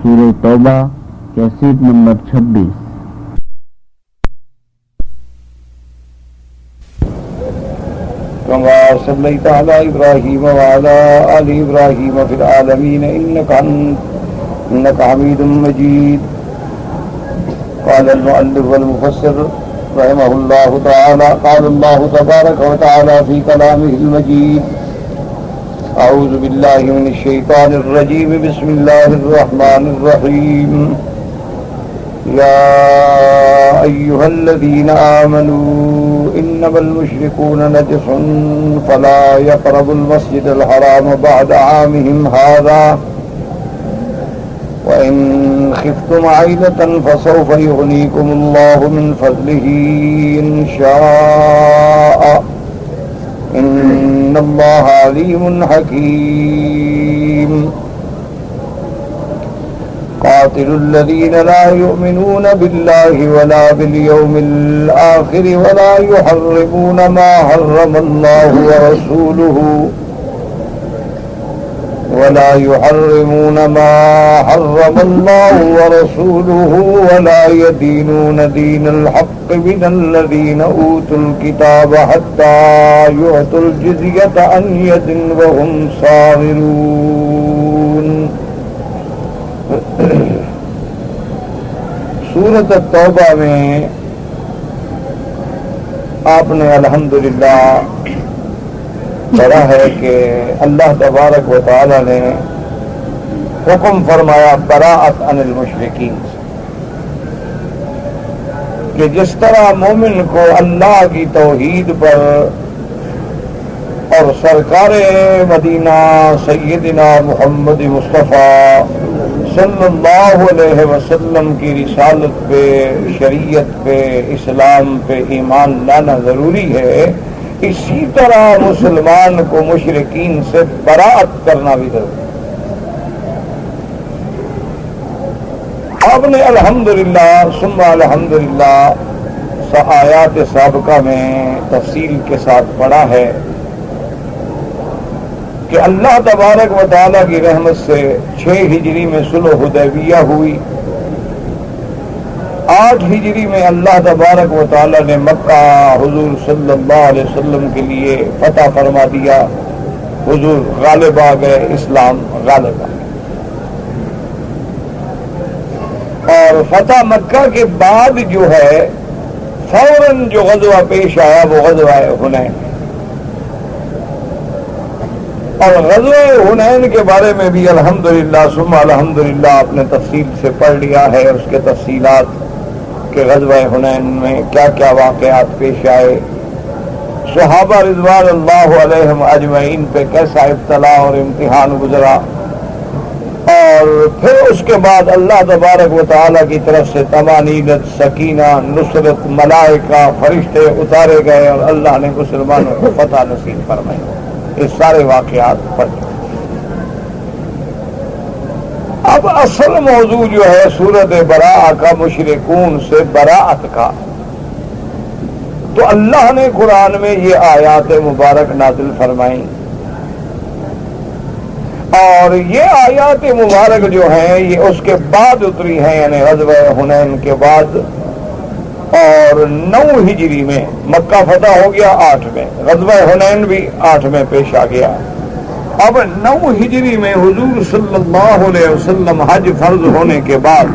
سورہ توبہ cassette number 26۔ كما صليت على إبراهيم وعلى آل إبراهيم في العالمين إنك حميد مجيد. قال المؤلف والمفسر رحمه الله تعالى قال الله تبارك وتعالى في كلامه المجيد: أعوذ بالله من الشيطان الرجيم. بسم الله الرحمن الرحيم. يا أيها الذين آمنوا إنما المشركون نجس فلا يقربوا المسجد الحرام بعد عامهم هذا وإن خفتم عيلة فسوف يغنيكم الله من فضله إن شاء إن الله عليم حكيم. قاتلوا الذين لا يؤمنون بالله ولا باليوم الآخر ولا يحرمون ما حرم الله ورسوله ولا يدينون دين الحق من الذين أوتوا الكتاب حتى يعطوا الجزية عن يد وهم صاغرون. سورۃ التوبہ میں آپ نے الحمدللہ پڑھا ہے کہ اللہ تبارک و تعالی نے حکم فرمایا براءت عن المشرکین، کہ جس طرح مومن کو اللہ کی توحید پر اور سرکار مدینہ سیدنا محمد مصطفیٰ صلی اللہ علیہ وسلم کی رسالت پہ، شریعت پہ، اسلام پہ ایمان لانا ضروری ہے، اسی طرح مسلمان کو مشرکین سے براءت کرنا بھی ضروری ہے. آپ نے الحمدللہ ثم الحمدللہ آیات سابقہ میں تفصیل کے ساتھ پڑھا ہے کہ اللہ تبارک و تعالیٰ کی رحمت سے 6 ہجری میں صلح حدیبیہ ہوئی، 8 ہجری میں اللہ تبارک و تعالیٰ نے مکہ حضور صلی اللہ علیہ وسلم کے لیے فتح فرما دیا، حضور غالب آ گئے، اسلام غالب آ گیا. اور فتح مکہ کے بعد جو ہے فوراً جو غزوہ پیش آیا وہ غزوہ حنین، اور غزوہ حنین کے بارے میں بھی الحمدللہ ثم الحمدللہ آپ نے تفصیل سے پڑھ لیا ہے، اس کے تفصیلات کہ غزوہ حنین میں کیا کیا واقعات پیش آئے، صحابہ رضوان اللہ علیہم اجمعین پہ کیسا ابتلا اور امتحان گزرا، اور پھر اس کے بعد اللہ تبارک و تعالیٰ کی طرف سے طمانینت، سکینہ، نصرت، ملائکہ، فرشتے اتارے گئے اور اللہ نے مسلمانوں کو فتح نصیب فرمائی. یہ سارے واقعات پڑھ. اب اصل موضوع جو ہے سورۃ براءہ کا، مشرکون سے براءت کا، تو اللہ نے قرآن میں یہ آیات مبارک نازل فرمائیں، اور یہ آیات مبارک جو ہیں یہ اس کے بعد اتری ہیں، یعنی غزوہ حنین کے بعد، اور 9 ہجری میں مکہ فتح ہو گیا، 8 میں غزوہ حنین بھی 8 میں پیش آ گیا. اب 9 ہجری میں حضور صلی اللہ علیہ وسلم حج فرض ہونے کے بعد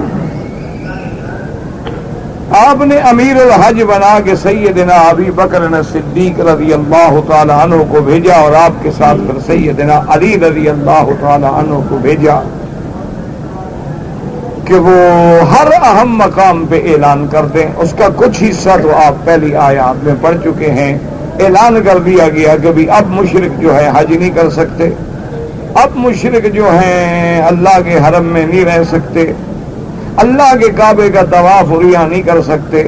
آپ نے امیر الحج بنا کے سیدنا ابی بکر صدیق رضی اللہ تعالی عنہ کو بھیجا، اور آپ کے ساتھ پھر سیدنا علی رضی اللہ تعالی عنہ کو بھیجا کہ وہ ہر اہم مقام پہ اعلان کر دیں. اس کا کچھ حصہ تو آپ پہلی آیات میں پڑھ چکے ہیں. اعلان کر دیا گیا کہ بھی اب مشرک جو ہے حج نہیں کر سکتے، اب مشرک جو ہیں اللہ کے حرم میں نہیں رہ سکتے، اللہ کے کعبے کا طواف ریا نہیں کر سکتے،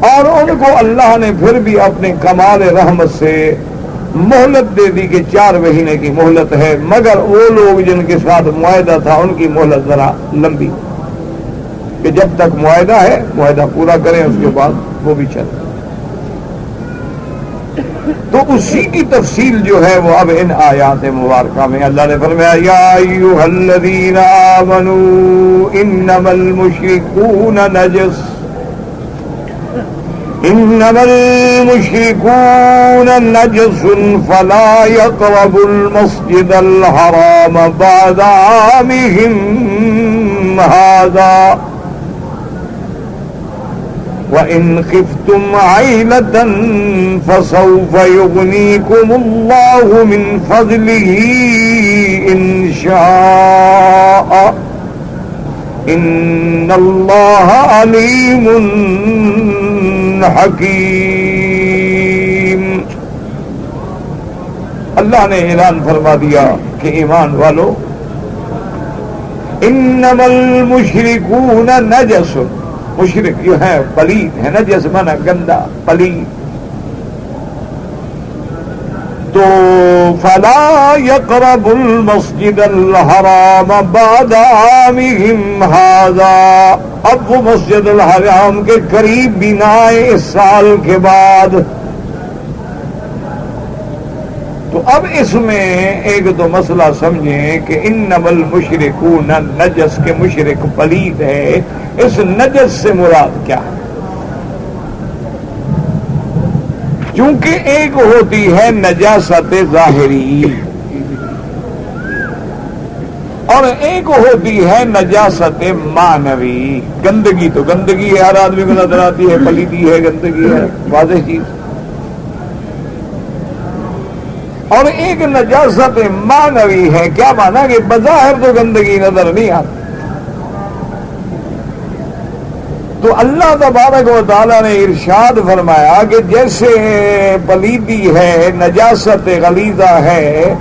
اور ان کو اللہ نے پھر بھی اپنے کمال رحمت سے مہلت دے دی کہ 4 مہینے کی مہلت ہے، مگر وہ لوگ جن کے ساتھ معاہدہ تھا ان کی مہلت ذرا لمبی، کہ جب تک معاہدہ ہے معاہدہ پورا کریں، اس کے بعد وہ بھی چلے. تو اسی کی تفصیل جو ہے وہ اب ان آیات مبارکہ میں اللہ نے فرمایا یا ایھا الذین آمنوا انما المشرکون نجس نجس فلا يقربوا المسجد الحرام بعد عامهم هذا وَإِنْ خِفْتُمْ عَيْلَةً فَسَوْفَ يُغْنِيكُمُ اللَّهُ مِنْ فَضْلِهِ إِنْ شَاءَ إِنَّ اللَّهَ عَلِيمٌ حَكِيمٌ۔ اللہ نے اعلان فرما دیا کہ ایمان والو انما المشرکون نجس، مشرک جو ہے پلید ہے، نجس مانا گندا پلید، تو فلا يقرب المسجد الحرام بعد عامهم هذا، اب وہ مسجد الحرام کے قریب بھی نہ آئے اس سال کے بعد۔ تو اب اس میں ایک تو مسئلہ سمجھیں کہ انما المشرکون نجس کے مشرک پلید ہے، اس نجس سے مراد کیا ہے؟ چونکہ ایک ہوتی ہے نجاست ظاہری اور ایک ہوتی ہے نجاست معنوی۔ گندگی تو گندگی ہے، ہر آدمی کو نظر آتی ہے، پلیدی ہے، گندگی ہے، واضح چیز۔ اور ایک نجاست معنوی ہے، کیا مانا کہ بظاہر تو گندگی نظر نہیں آتی۔ تو اللہ تبارک و تعالیٰ نے ارشاد فرمایا کہ جیسے پلیدی ہے، نجاست غلیظہ ہے،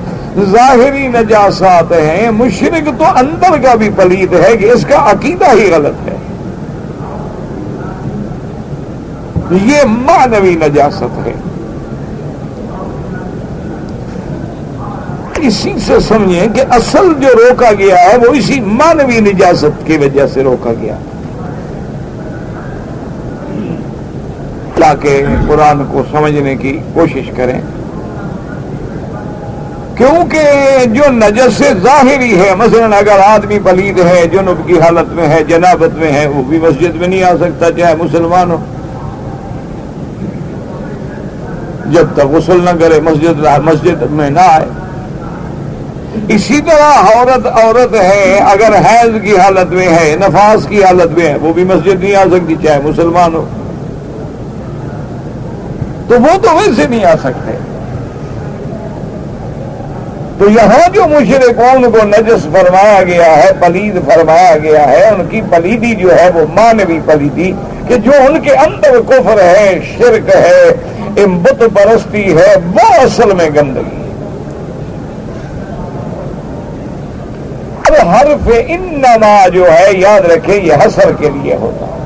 ظاہری نجاسات ہیں، مشرک تو اندر کا بھی پلید ہے کہ اس کا عقیدہ ہی غلط ہے، یہ معنوی نجاست ہے۔ اسی سے سمجھیں کہ اصل جو روکا گیا ہے وہ اسی معنوی نجاست کی وجہ سے روکا گیا، تاکہ قرآن کو سمجھنے کی کوشش کریں۔ کیونکہ جو نجس ظاہری ہے، مثلا اگر آدمی پلید ہے، جنب کی حالت میں ہے، جنابت میں ہے، وہ بھی مسجد میں نہیں آ سکتا چاہے مسلمان ہو، جب تک غسل نہ کرے مسجد میں نہ آئے۔ اسی طرح عورت ہے، اگر حیض کی حالت میں ہے، نفاس کی حالت میں ہے، وہ بھی مسجد نہیں آ سکتی چاہے مسلمان ہو، تو وہ تو ویسے نہیں آ سکتے۔ تو یہاں جو مشرکون کو نجس فرمایا گیا ہے، پلید فرمایا گیا ہے، ان کی پلیدی جو ہے وہ معنوی پلیدی، کہ جو ان کے اندر کفر ہے، شرک ہے، بت پرستی ہے، وہ اصل میں گندگی ہے۔ حرف انما جو ہے یاد رکھیں یہ حصر کے لیے ہوتا ہے،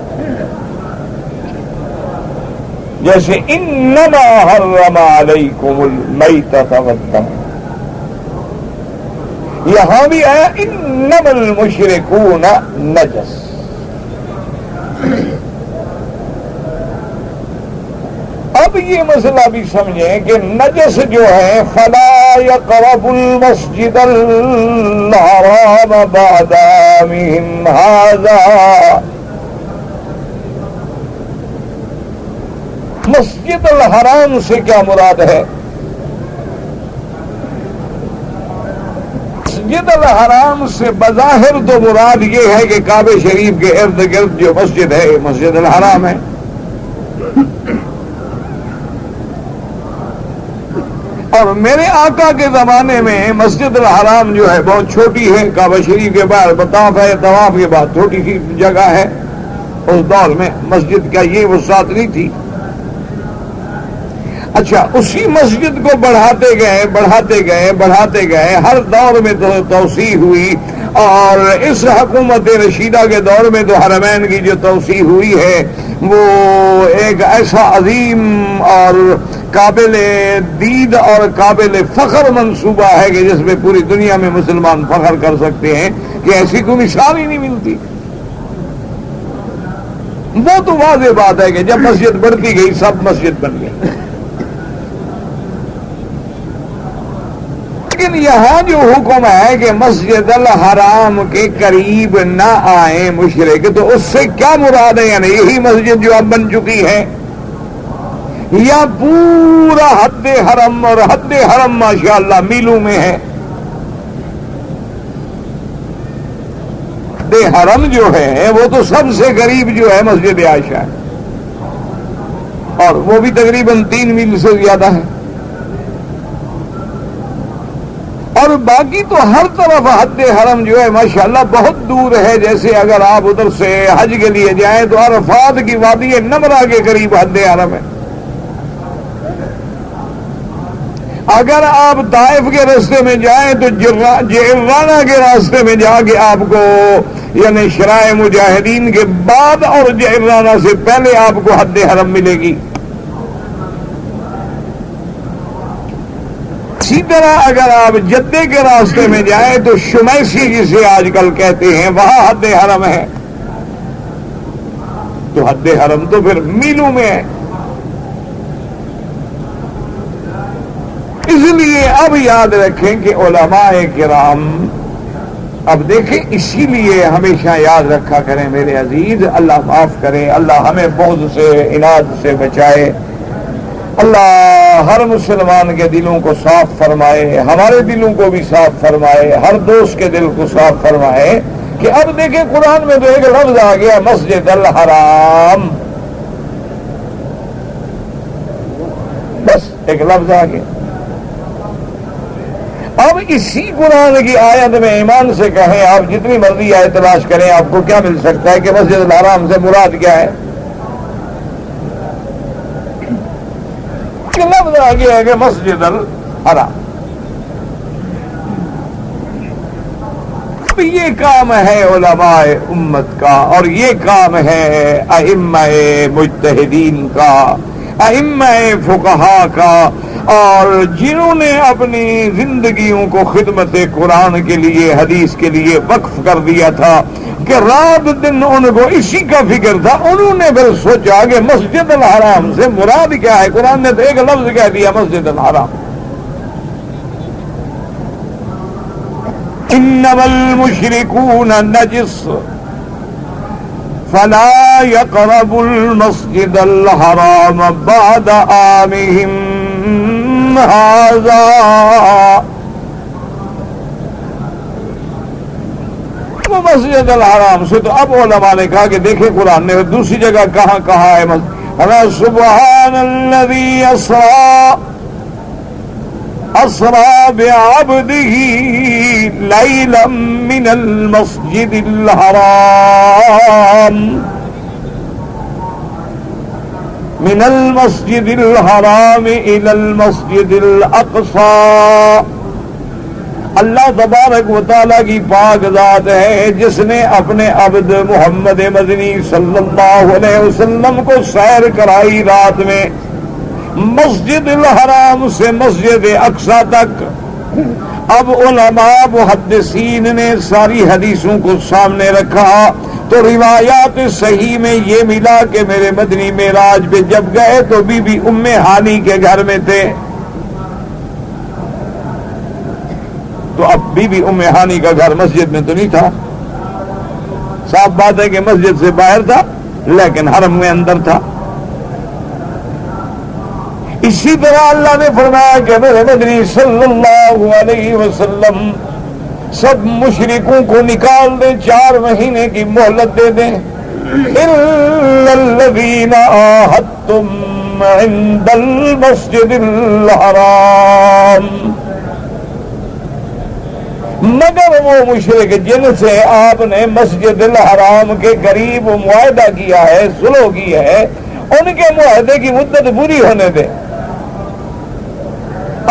جیسے انما حرم علیکم المیتۃ والدم، یہاں بھی آیا انما المشرکون نجس۔ اب یہ مسئلہ بھی سمجھیں کہ نجس جو ہے فلا يقرب المسجد الحرام بعد عامهم هذا، مسجد الحرام سے کیا مراد ہے؟ مسجد الحرام سے بظاہر تو مراد یہ ہے کہ کعبہ شریف کے ارد گرد جو مسجد ہے مسجد الحرام ہے، اور میرے آقا کے زمانے میں مسجد الحرام جو ہے بہت چھوٹی ہے، کعبہ شریف کے باہر طواف ہے، طواف کے بعد چھوٹی سی جگہ ہے، اس دور میں مسجد کا یہ وسعت نہیں تھی۔ اچھا، اسی مسجد کو بڑھاتے گئے، ہر دور میں توسیع ہوئی، اور اس حکومت رشیدہ کے دور میں تو حرمین کی جو توسیع ہوئی ہے وہ ایک ایسا عظیم اور قابل دید اور قابل فخر منصوبہ ہے کہ جس میں پوری دنیا میں مسلمان فخر کر سکتے ہیں کہ ایسی کوئی مثال ہی نہیں ملتی۔ وہ تو واضح بات ہے کہ جب مسجد بڑھتی گئی سب مسجد بن گئی، یہاں جو حکم ہے کہ مسجد الحرام کے قریب نہ آئیں مشرک، تو اس سے کیا مراد ہے؟ یعنی یہی مسجد جو اب بن چکی ہے، یا پورا حد حرم؟ اور حد حرم ماشاءاللہ میلوں میں ہے. حد حرم جو ہے وہ تو سب سے قریب جو ہے مسجد عائشہ ہے، اور وہ بھی تقریباً 3 میل سے زیادہ ہے. اور باقی تو ہر طرف حد حرم جو ہے ماشاءاللہ بہت دور ہے. جیسے اگر آپ ادھر سے حج کے لیے جائیں تو عرفات کی وادی نمرہ کے قریب حد حرم ہے. اگر آپ طائف کے راستے میں جائیں تو جعرانہ کے راستے میں جا کے آپ کو، یعنی شرائع مجاہدین کے بعد اور جعرانہ سے پہلے آپ کو حد حرم ملے گی. اسی طرح اگر آپ جدے کے راستے میں جائیں تو شمیسی جسے آج کل کہتے ہیں وہاں حد حرم ہے. تو حد حرم تو پھر میلوں میں ہے. اس لیے اب یاد رکھیں کہ علماء کرام، اب دیکھیں اسی لیے ہمیشہ یاد رکھا کریں میرے عزیز، اللہ معاف کرے، اللہ ہمیں بغض سے عناد سے بچائے، اللہ ہر مسلمان کے دلوں کو صاف فرمائے، ہمارے دلوں کو بھی صاف فرمائے، ہر دوست کے دل کو صاف فرمائے. کہ اب دیکھیں قرآن میں تو ایک لفظ آ گیا مسجد الحرام، بس ایک لفظ آ گیا. اب اسی قرآن کی آیت میں ایمان سے کہیں، آپ جتنی مرضی آیت تلاش کریں، آپ کو کیا مل سکتا ہے کہ مسجد الحرام سے مراد کیا ہے؟ لفظ آ گیا ہے کہ مسجد الحرام. اب یہ کام ہے علماء امت کا، اور یہ کام ہے ائمہ مجتہدین کا، ائمہ فقہا کا، اور جنہوں نے اپنی زندگیوں کو خدمت قرآن کے لیے، حدیث کے لیے وقف کر دیا تھا کہ رات دن ان کو اسی کا فکر تھا. انہوں نے پھر سوچا کہ مسجد الحرام سے مراد کیا ہے؟ قرآن نے تو ایک لفظ کہہ دیا مسجد الحرام. انما المشركون نجس فلا يقربوا المسجد الحرام بعد عامهم هذا. وہ مسجد الحرام سے تو اب علماء نے کہا کہ دیکھیں قرآن نے دوسری جگہ کہاں کہا ہے سبحان الذي اسرا بعبده ليلا من المسجد الحرام من المسجد الحرام الى المسجد الاقصى. اللہ تبارک و تعالیٰ کی پاک ذات ہے جس نے اپنے عبد محمد مدنی صلی اللہ علیہ وسلم کو سیر کرائی رات میں مسجد الحرام سے مسجد اقصی تک. اب علماء محدثین نے ساری حدیثوں کو سامنے رکھا تو روایات صحیح میں یہ ملا کہ میرے مدنی معراج پہ جب گئے تو بی بی ام ہانی کے گھر میں تھے. تو اب بی بی ام ہانی کا گھر مسجد میں تو نہیں تھا، صاف بات ہے کہ مسجد سے باہر تھا لیکن حرم میں اندر تھا. اسی طرح اللہ نے فرمایا کہ میرے مدنی صلی اللہ علیہ وسلم سب مشرکوں کو نکال دیں، 4 مہینے کی مہلت دے دیں. الا الذین عاہدتم عند المسجد الحرام، مگر وہ مشرک جن سے آپ نے مسجد الحرام کے قریب معاہدہ کیا ہے، صلح کی ہے، ان کے معاہدے کی مدت پوری ہونے دیں.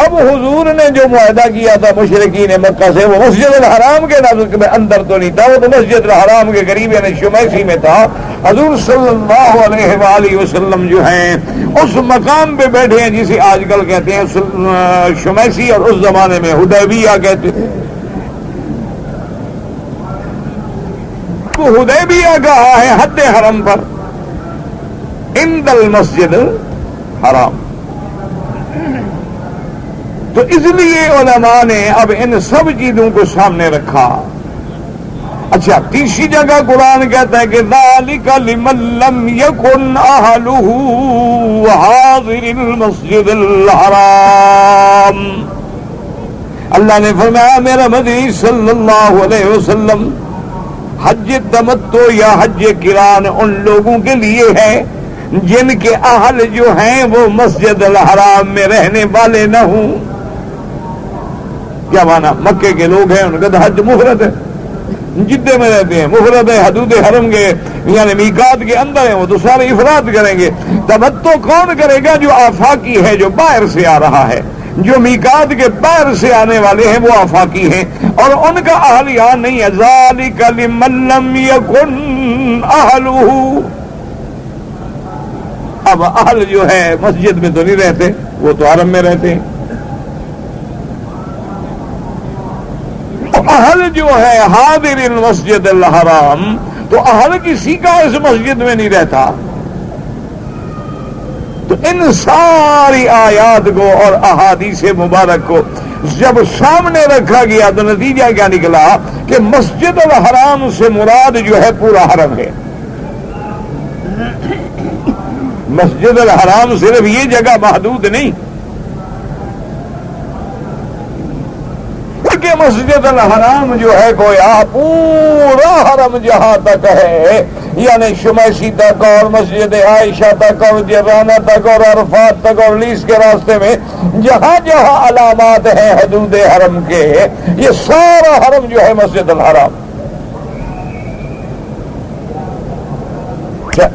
اب حضور نے جو معاہدہ کیا تھا مشرکین مکہ سے وہ مسجد الحرام کے نزدیک میں اندر تو نہیں تھا، وہ تو مسجد الحرام کے قریب یعنی شمیسی میں تھا. حضور صلی اللہ علیہ وآلہ وسلم جو ہیں اس مقام پہ بیٹھے ہیں جسے آج کل کہتے ہیں شمیسی، اور اس زمانے میں حدیبیہ کہتے ہیں. حدیبیہ کہا ہے حد حرم پر عند المسجد الحرام. تو اس لیے علماء نے اب ان سب چیزوں کو سامنے رکھا. اچھا تیسری جگہ قرآن کہتا ہے کہ ذالک لمن لم یکن اہلہ حاضر المسجد الحرام. اللہ نے فرمایا میرا مدنی صلی اللہ علیہ وسلم حج تمتع یا حج قران ان لوگوں کے لیے ہے جن کے اہل جو ہیں وہ مسجد الحرام میں رہنے والے نہ ہوں. کیا مانا؟ مکے کے لوگ ہیں ان کا تو حج مفرد ہے، جدے میں رہتے ہیں مفرد ہے، حدود حرم کے یعنی میقات کے اندر ہیں، وہ تو سارے افراد کریں گے. تمتع کون کرے گا؟ جو آفاقی ہے، جو باہر سے آ رہا ہے. جو میقات کے باہر سے آنے والے ہیں وہ آفاقی ہیں اور ان کا اہل یہاں نہیں ہے. ذالک لمن لم یکن اہلہ. اب اہل جو ہے مسجد میں تو نہیں رہتے، وہ تو حرم میں رہتے ہیں. اہل جو ہے حاضر المسجد الحرام، تو اہل کسی کا اس مسجد میں نہیں رہتا. تو ان ساری آیات کو اور احادیث مبارک کو جب سامنے رکھا گیا تو نتیجہ کیا نکلا کہ مسجد الحرام سے مراد جو ہے پورا حرم ہے. مسجد الحرام صرف یہ جگہ محدود نہیں کہ مسجد الحرام جو ہے گویا پورا حرم جہاں تک ہے، یعنی شمیسی تک اور مسجد عائشہ تک اور جرانہ تک اور عرفات تک اور لیس کے راستے میں جہاں جہاں علامات ہیں حدود حرم کے، یہ سارا حرم جو ہے مسجد الحرام.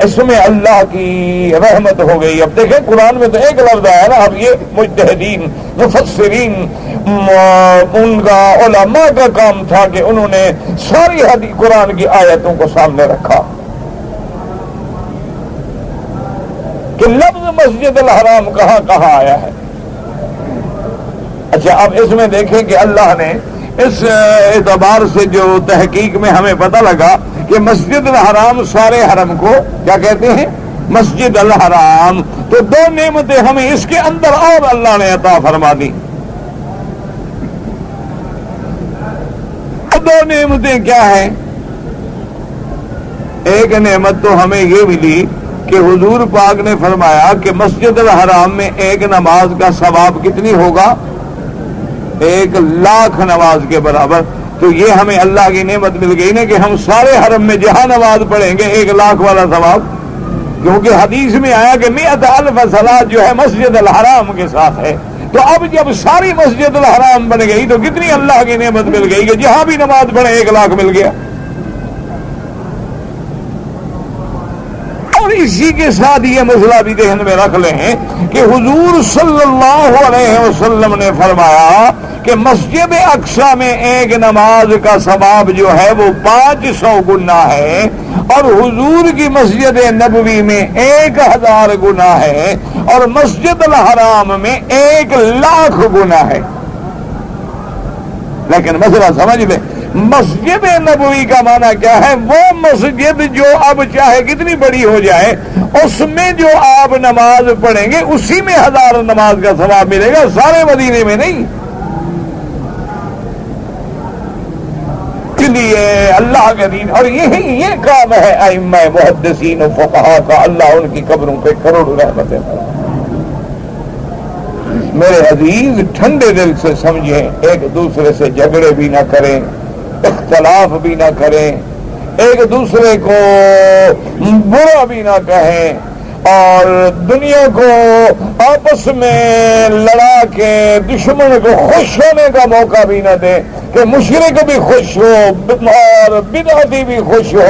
اس میں اللہ کی رحمت ہو گئی. اب دیکھیں قرآن میں تو ایک لفظ آیا نا، اب یہ مجتہدین مفسرین ان کا علماء کا کام تھا کہ انہوں نے ساری حدیث قرآن کی آیتوں کو سامنے رکھا کہ لفظ مسجد الحرام کہاں کہاں آیا ہے. اچھا اب اس میں دیکھیں کہ اللہ نے اس اعتبار سے جو تحقیق میں ہمیں پتہ لگا کہ مسجد الحرام سارے حرم کو کیا کہتے ہیں؟ مسجد الحرام. تو دو نعمتیں ہمیں اس کے اندر اور اللہ نے عطا فرما دی. دو نعمتیں کیا ہیں؟ ایک نعمت تو ہمیں یہ ملی کہ حضور پاک نے فرمایا کہ مسجد الحرام میں ایک نماز کا ثواب کتنی ہوگا؟ 1,00,000 نماز کے برابر. تو یہ ہمیں اللہ کی نعمت مل گئی نا کہ ہم سارے حرم میں جہاں نماز پڑھیں گے 1,00,000 والا ثواب. کیونکہ حدیث میں آیا کہ 100,000 صلاۃ جو ہے مسجد الحرام کے ساتھ ہے. تو اب جب ساری مسجد الحرام بن گئی تو کتنی اللہ کی نعمت مل گئی کہ جہاں بھی نماز پڑھے 1,00,000 مل گیا. اور اسی کے ساتھ یہ مسئلہ بھی ذہن میں رکھ لیں کہ حضور صلی اللہ علیہ وسلم نے فرمایا کہ مسجد اقصی میں ایک نماز کا ثواب جو ہے وہ 500 گنا ہے اور حضور کی مسجد نبوی میں 1,000 گنا ہے اور مسجد الحرام میں 1,00,000 گنا ہے. لیکن مسئلہ سمجھ لیں، مسجد نبوی کا معنی کیا ہے؟ وہ مسجد جو اب چاہے کتنی بڑی ہو جائے اس میں جو آپ نماز پڑھیں گے اسی میں 1,000 نماز کا ثواب ملے گا، سارے مدینے میں نہیں. اس لیے اللہ کا دین اور یہ کام ہے ائمہ محدثین و فقہا کا. اللہ ان کی قبروں پہ کروڑوں رحمتیں. میرے عزیز ٹھنڈے دل سے سمجھیں، ایک دوسرے سے جھگڑے بھی نہ کریں، اختلاف بھی نہ کریں، ایک دوسرے کو برا بھی نہ کہیں اور دنیا کو آپس میں لڑا کے دشمن کو خوش ہونے کا موقع بھی نہ دیں کہ مشرک بھی خوش ہو اور بدعتی بھی خوش ہو.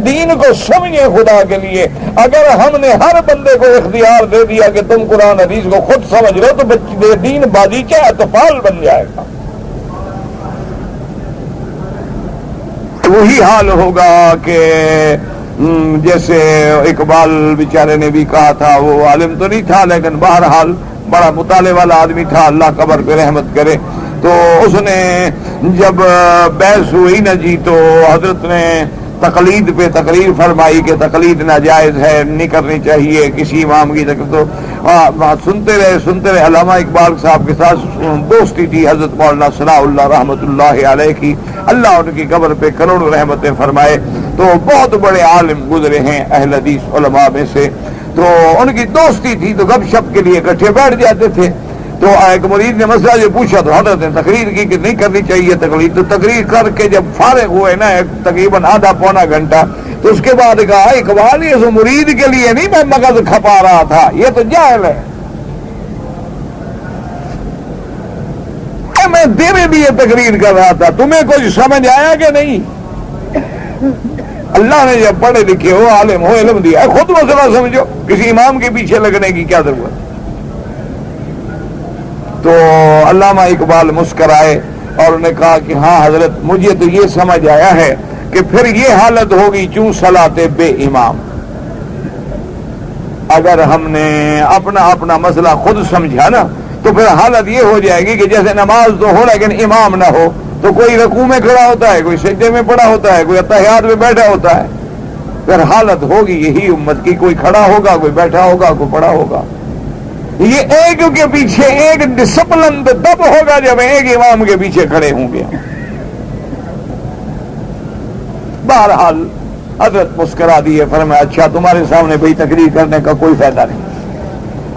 دین کو سمجھیں خدا کے لیے. اگر ہم نے ہر بندے کو اختیار دے دیا کہ تم قرآن حدیث کو خود سمجھ لو تو دین بازی کیا اطفال بن جائے گا. وہی حال ہوگا کہ جیسے اقبال بیچارے نے بھی کہا تھا، وہ عالم تو نہیں تھا لیکن بہرحال بڑا مطالعے والا آدمی تھا، اللہ قبر پہ رحمت کرے. تو اس نے جب بحث ہوئی نا جی تو حضرت نے تقلید پہ تقریر فرمائی کہ تقلید ناجائز ہے، نہیں کرنی چاہیے کسی امام کی. تو سنتے رہے. علامہ اقبال صاحب کے ساتھ دوستی تھی حضرت مولانا ثناء اللہ رحمۃ اللہ علیہ کی، اللہ ان کی قبر پہ کروڑوں رحمتیں فرمائے. تو بہت بڑے عالم گزرے ہیں اہل حدیث علماء میں سے. تو ان کی دوستی تھی تو گپ شپ کے لیے اکٹھے بیٹھ جاتے تھے. تو ایک مرید نے مسئلہ جو پوچھا تو حضرت نے تقریر کی کہ نہیں کرنی چاہیے تقریر. تو تقریر کر کے جب فارغ ہوئے نا تقریباً آدھا پونا گھنٹہ، تو اس کے بعد کہا اقبال یہ مرید کے لیے نہیں میں مغز کھپا رہا تھا، یہ تو جاہل ہے. میں تیرے لیے تقریر کر رہا تھا، تمہیں کچھ سمجھ آیا کہ نہیں؟ اللہ نے جب پڑھے لکھے ہو عالم ہو علم دیا، خود مسئلہ سمجھو، کسی امام کے پیچھے لگنے کی کیا ضرورت. تو علامہ اقبال مسکرائے اور انہوں نے کہا کہ ہاں حضرت مجھے تو یہ سمجھ آیا ہے کہ پھر یہ حالت ہوگی چوں صلاۃ بے امام. اگر ہم نے اپنا مسئلہ خود سمجھا نا تو پھر حالت یہ ہو جائے گی کہ جیسے نماز تو ہو لیکن امام نہ ہو. تو کوئی رکوع میں کھڑا ہوتا ہے، کوئی سجدے میں پڑا ہوتا ہے، کوئی اتحیات میں بیٹھا ہوتا ہے. پھر حالت ہوگی یہی امت کی، کوئی کھڑا ہوگا، کوئی بیٹھا ہوگا، کوئی پڑا ہوگا. یہ ایک کے پیچھے ایک ڈسپلن تب ہوگا جب ایک امام کے پیچھے کھڑے ہوں گے. بہرحال حضرت مسکرا دیے، فرمایا اچھا تمہارے سامنے بھئی تقریر کرنے کا کوئی فائدہ نہیں.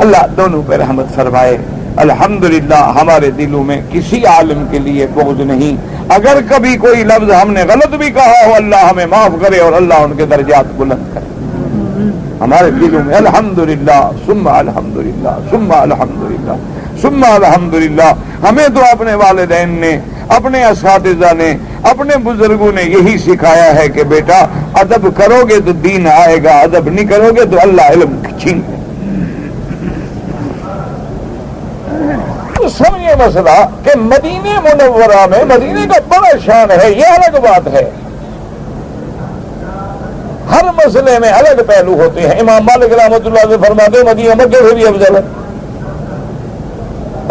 اللہ دونوں پہ رحمت فرمائے. الحمدللہ ہمارے دلوں میں کسی عالم کے لیے بغض نہیں. اگر کبھی کوئی لفظ ہم نے غلط بھی کہا ہو اللہ ہمیں معاف کرے اور اللہ ان کے درجات بلند کرے. ہمارے دلوں میں الحمدللہ ثم الحمدللہ ثم الحمدللہ ثم الحمدللہ. ہمیں تو اپنے والدین نے، اپنے اساتذہ نے، اپنے بزرگوں نے یہی سکھایا ہے کہ بیٹا ادب کرو گے تو دین آئے گا، ادب نہیں کرو گے تو اللہ علم چھین لے. سمجھے مسئلہ کہ مدینہ منورہ میں مدینے کا بڑا شان ہے، یہ الگ بات ہے. ہر مسئلے میں الگ پہلو ہوتے ہیں. امام مالک رحمۃ اللہ سے فرماتے ہیں مدینہ مکے سے بھی افضل ہے.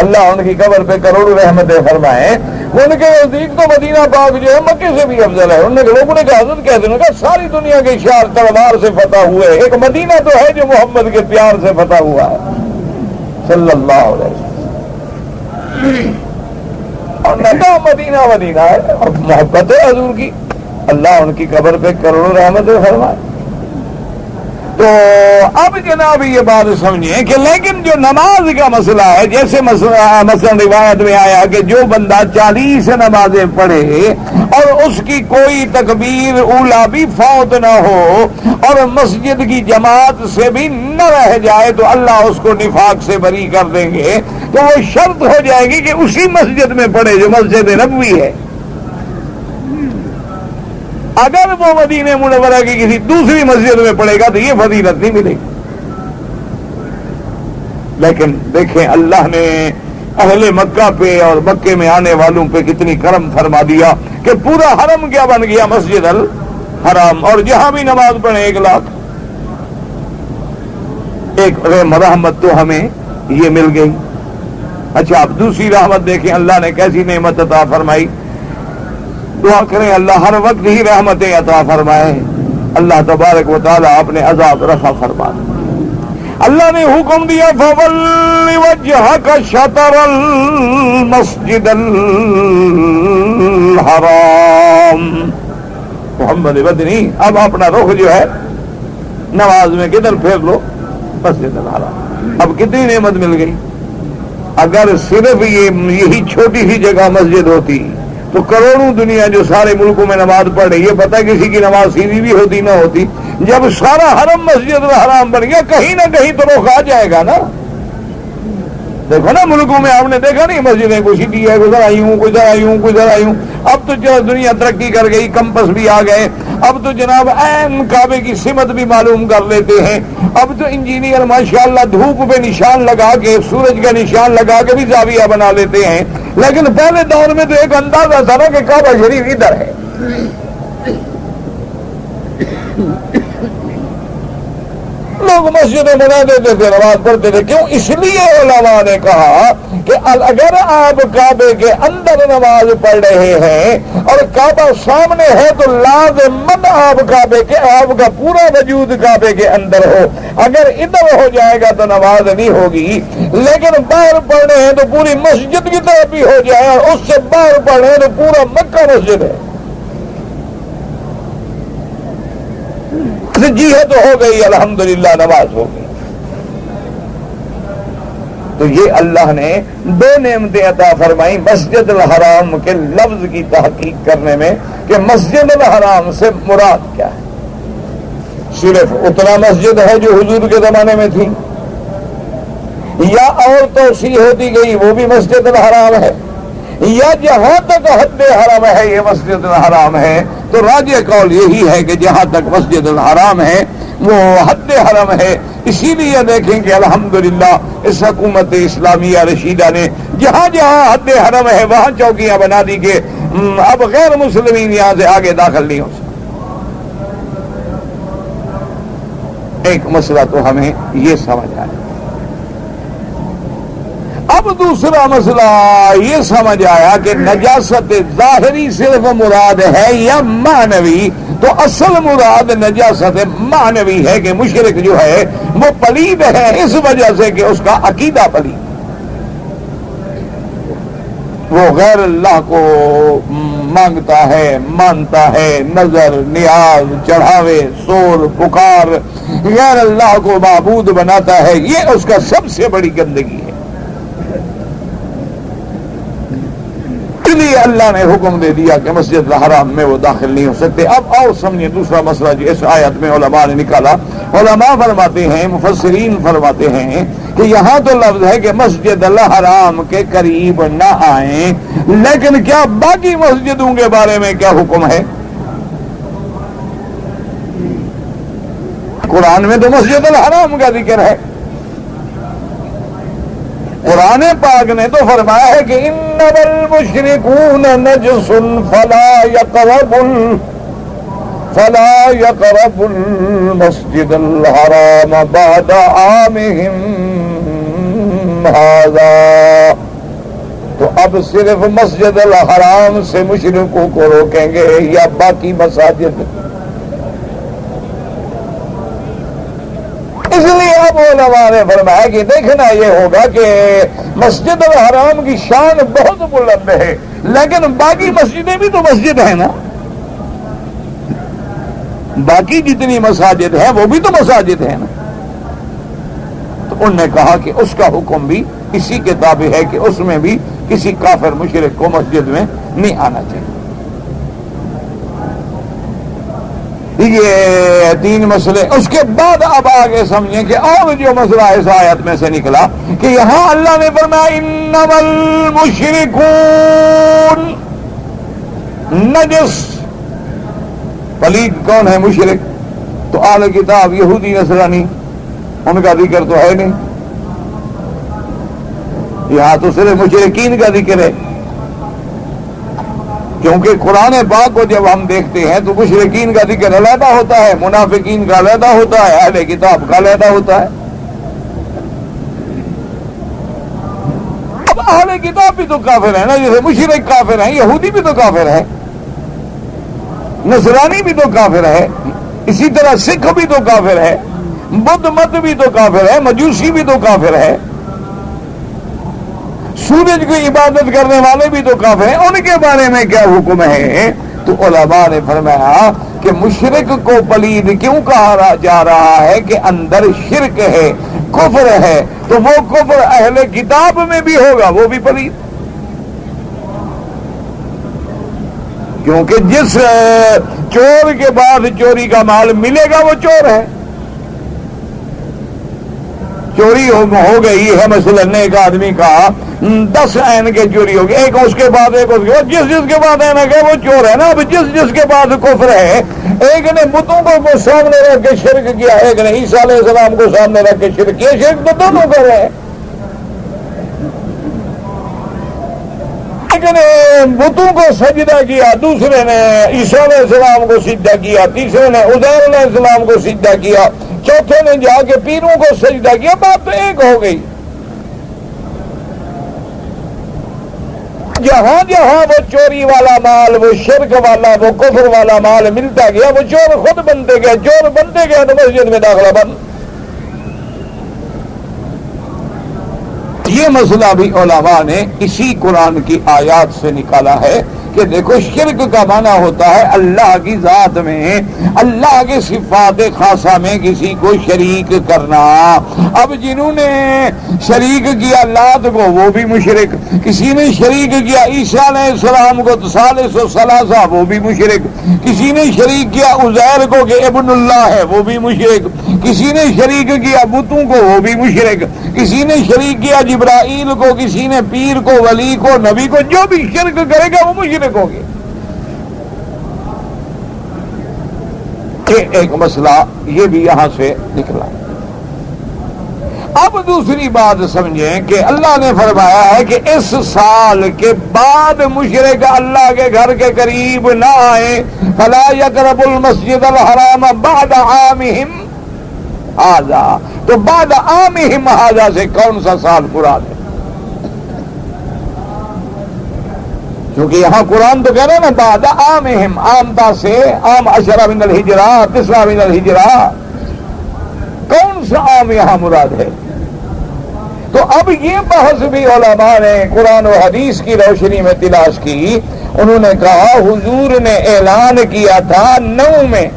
اللہ ان کی قبر پہ کروڑوں رحمتیں فرمائے. ان کے نزدیک تو مدینہ پاک جو ہے مکے سے بھی افضل ہے. انہوں نے لوگوں نے کہا حضرت کہتے ہیں کہ ساری دنیا کے شہر تلوار سے فتح ہوئے، ایک مدینہ تو ہے جو محمد کے پیار سے فتح ہوا ہے صلی اللہ علیہ وسلم. اور نہ مدینہ ہے اور محبت ہے حضور کی. اللہ ان کی قبر پہ کروڑوں رحمتیں فرمائے. تو اب جناب یہ بات سمجھیں کہ لیکن جو نماز کا مسئلہ ہے، جیسے مثلا روایت میں آیا کہ جو بندہ 40 نمازیں پڑھے اور اس کی کوئی تکبیر اولا بھی فوت نہ ہو اور مسجد کی جماعت سے بھی نہ رہ جائے تو اللہ اس کو نفاق سے بری کر دیں گے. تو وہ شرط ہو جائے گی کہ اسی مسجد میں پڑھے جو مسجد نبوی ہے. اگر وہ مدینہ منورہ کی کسی دوسری مسجد میں پڑے گا تو یہ فضیلت نہیں ملے گی. لیکن دیکھیں اللہ نے اہل مکہ پہ اور مکے میں آنے والوں پہ کتنی کرم فرما دیا کہ پورا حرم کیا بن گیا مسجد الحرام. اور جہاں بھی نماز پڑھے 1 لاکھ. ایک رحمت تو ہمیں یہ مل گئی. اچھا اب دوسری رحمت دیکھیں اللہ نے کیسی نعمت عطا فرمائی. دعا کریں اللہ ہر وقت ہی رحمتیں عطا فرمائے. اللہ تبارک و تعالی اپنے عذاب رفع فرما دے. اللہ نے حکم دیا فَوَلِّ وَجْهَكَ شَطْرَ الْمَسْجِدِ الْحَرَامِ. محمد مدنی اب اپنا رخ جو ہے نماز میں کدھر پھیر لو؟ مسجد الحرام. اب کتنی نعمت مل گئی. اگر صرف یہی چھوٹی سی جگہ مسجد ہوتی تو کروڑوں دنیا جو سارے ملکوں میں نماز پڑھ رہی ہے، پتہ کسی کی نماز سیدھی بھی ہوتی نہ ہوتی. جب سارا حرم مسجد الحرام بن گیا کہیں نہ کہیں تو رخ آ جائے گا نا. دیکھو نا ملکوں میں آپ نے دیکھا نہیں مسجدیں کوئی سیدھی ہے، گزر آئی ہوں، گزر آئی ہوں، گزر آئی ہوں. اب تو دنیا ترقی کر گئی، کمپس بھی آ گئے. اب تو جناب عین کعبے کی سمت بھی معلوم کر لیتے ہیں. اب تو انجینئر ماشاءاللہ دھوپ پہ نشان لگا کے، سورج کا نشان لگا کے بھی زاویہ بنا لیتے ہیں. لیکن پہلے دور میں تو ایک اندازہ تھا نا کہ کعبہ شریف ادھر ہے. لوگ لوگ مسجد میں بنا دیتے تھے، نماز پڑھتے تھے. کیوں؟ اس لیے علماء نے کہا کہ اگر آپ کعبے کے اندر نماز پڑھ رہے ہیں اور کعبہ سامنے ہے تو لازماً آپ کا پورا وجود کعبے کے اندر ہو. اگر ادھر ہو جائے گا تو نماز نہیں ہوگی، لیکن باہر پڑھ رہے ہیں تو پوری مسجد کی طرف بھی ہو جائے اور اس سے باہر پڑھ رہے ہیں تو پورا مکہ مسجد ہے. جی ہے تو ہو گئی، الحمدللہ نماز ہو گئی. تو یہ اللہ نے دو نعمتیں عطا فرمائی مسجد الحرام کے لفظ کی تحقیق کرنے میں کہ مسجد الحرام سے مراد کیا ہے. صرف اتنا مسجد ہے جو حضور کے زمانے میں تھی، یا اور توسیع ہوتی گئی وہ بھی مسجد الحرام ہے، یا جہاں تک حد حرم ہے یہ مسجد الحرام ہے. تو راجح قول یہی ہے کہ جہاں تک مسجد الحرام ہے وہ حد حرم ہے. اسی لیے دیکھیں کہ الحمدللہ اس حکومت اسلامیہ رشیدہ نے جہاں جہاں حد حرم ہے وہاں چوکیاں بنا دی کہ اب غیر مسلمین یہاں سے آگے داخل نہیں ہو سکتے. ایک مسئلہ تو ہمیں یہ سمجھ آیا. اب دوسرا مسئلہ یہ سمجھ آیا کہ نجاست ظاہری صرف مراد ہے یا معنوی. تو اصل مراد نجاست معنوی ہے کہ مشرک جو ہے وہ پلید ہے اس وجہ سے کہ اس کا عقیدہ پلید، وہ غیر اللہ کو مانگتا ہے، مانتا ہے، نظر نیاز چڑھاوے سور پکار غیر اللہ کو معبود بناتا ہے. یہ اس کا سب سے بڑی گندگی ہے. اس لیے اللہ نے حکم دے دیا کہ مسجد الحرام میں وہ داخل نہیں ہو سکتے. اب اور سمجھیں دوسرا مسئلہ جو اس آیت میں علماء نے نکالا. علماء فرماتے ہیں، مفسرین فرماتے ہیں کہ یہاں تو لفظ ہے کہ مسجد الحرام کے قریب نہ آئیں، لیکن کیا باقی مسجدوں کے بارے میں کیا حکم ہے؟ قرآن میں تو مسجد الحرام کا ذکر ہے. قرآن پاک نے تو فرمایا ہے کہ انما المشرکون نجس فلا يقربوا المسجد الحرام بعد عامهم هذا. تو اب صرف مسجد الحرام سے مشرکوں کو روکیں گے یا باقی مساجد؟ اس لیے اب علماء نے فرمایا کہ دیکھنا یہ ہوگا کہ مسجد الحرام کی شان بہت بلند ہے، لیکن باقی مسجدیں بھی تو مسجد ہیں نا. باقی جتنی مساجد ہیں وہ بھی تو مساجد ہیں نا. تو انہوں نے کہا کہ اس کا حکم بھی اسی کے تابع ہے کہ اس میں بھی کسی کافر مشرک کو مسجد میں نہیں آنا چاہیے. یہ تین مسئلے. اس کے بعد اب آگے سمجھیں کہ اور جو مسئلہ اس آیت میں سے نکلا کہ یہاں اللہ نے فرمایا انما المشرکون نجس. پلید کون ہے؟ مشرک. تو اہل کتاب یہودی نصرانی ان کا ذکر تو ہے نہیں. یہاں تو صرف مشرکین کا ذکر ہے، کیونکہ قرآن پاک کو جب ہم دیکھتے ہیں تو مشرکین کا ذکر علیحدہ ہوتا ہے، منافقین کا علیحدہ ہوتا ہے، اہل کتاب کا علیحدہ ہوتا ہے. اب اہل کتاب بھی تو کافر ہیں نا، جیسے مشرک کافر ہیں، یہودی بھی تو کافر ہے، نصرانی بھی تو کافر ہے، اسی طرح سکھ بھی تو کافر ہے، بدھ مت بھی تو کافر ہے، مجوسی بھی تو کافر ہے، سورج کی عبادت کرنے والے بھی تو کافر ہیں. ان کے بارے میں کیا حکم ہے؟ تو علماء نے فرمایا کہ مشرک کو پلید کیوں کہا جا رہا ہے کہ اندر شرک ہے، کفر ہے، تو وہ کفر اہل کتاب میں بھی ہوگا، وہ بھی پلید. کیونکہ جس چور کے بعد چوری کا مال ملے گا وہ چور ہے. چوری ہو گئی ہے مثلاً ایک آدمی کا 10 عین کے چوری ہوگی، ایک اس کے بعد ایک اس کے بعد، جس کے بعد عین ہے وہ چور ہے نا. اب جس کے بعد کفر ہے، ایک نے بتوں کو سامنے رکھ کے شرک کیا، ایک نے عیسیٰ علیہ السلام کو سامنے رکھ کے شرک کیا. شرک تو دونوں کر رہے ہیں. ایک نے بتوں کو سجدہ کیا، دوسرے نے عیسیٰ علیہ السلام کو سجدہ کیا، تیسرے نے عزیر علیہ السلام کو سجدہ کیا. چوتھے نے جا کے پیروں کو سجدہ کیا، بات تو ایک ہو گئی۔ جہاں جہاں وہ چوری والا مال، وہ شرک والا، وہ کفر والا مال ملتا گیا، وہ چور خود بنتے گئے، چور بنتے گئے تو مسجد میں داخلہ بند۔ یہ مسئلہ بھی علماء نے اسی قرآن کی آیات سے نکالا ہے کہ دیکھو شرک کا معنی ہوتا ہے اللہ کی ذات میں، اللہ کے صفات خاصہ میں کسی کو شریک کرنا۔ اب جنہوں نے شریک کیا لات کو وہ بھی مشرک، کسی نے شریک کیا عیسیٰ علیہ السلام کو ثالث و ثلاثہ وہ بھی مشرک، کسی نے شریک کیا عزیر کو کہ ابن اللہ ہے وہ بھی مشرک، کسی نے شریک کیا بتوں کو وہ بھی مشرک، کسی نے شریک کیا جبرائیل کو، کسی نے پیر کو، ولی کو، نبی کو، جو بھی شرک کرے گا وہ مشرک ہوگی۔ ایک مسئلہ یہ بھی یہاں سے نکلا۔ اب دوسری بات سمجھیں کہ اللہ نے فرمایا ہے کہ اس سال کے بعد مشرک اللہ کے گھر کے قریب نہ آئے، فلا یقربوا المسجد الحرام بعد عامہم ھذا، تو بعد عامہم ھذا سے کون سا سال مراد ہے؟ کیونکہ یہاں قرآن تو کہہ رہے ہیں نا بعد عامہم، عامتا سے عام عشرہ من الہجرہ، تسعہ من الہجرہ، کون سا عام یہاں مراد ہے؟ تو اب یہ بحث بھی علماء نے قرآن و حدیث کی روشنی میں تلاش کی۔ انہوں نے کہا حضور نے اعلان کیا تھا 9 میں،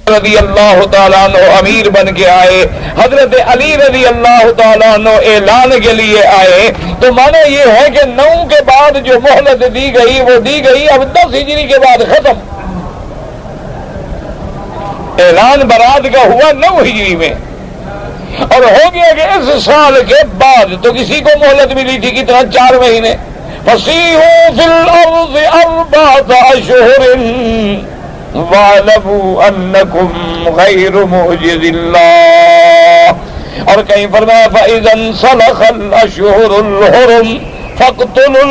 رضی اللہ تعالیٰ عنہ امیر بن کے آئے، حضرت علی رضی اللہ تعالیٰ عنہ اعلان کے لیے آئے، تو معنی یہ ہے کہ 9 کے بعد جو مہلت دی گئی وہ دی گئی، اب 10 ہجری کے بعد ختم۔ اعلان برات کا ہوا 9 ہجری میں، اور ہو گیا کہ اس سال کے بعد تو کسی کو مہلت ملی تھی کتنا، 4 مہینے۔ فَسِیحُوا فِی الْأَرْضِ 4 أَشْهُرٍ وَاعْلَمُوا أَنَّكُمْ غَيْرُ مُعْجِزِ اللَّهِ، اور کہیں فرمایا فَإِذَا انْسَلَخَ الْأَشْهُرُ الْحُرُمُ فَاقْتُلُوا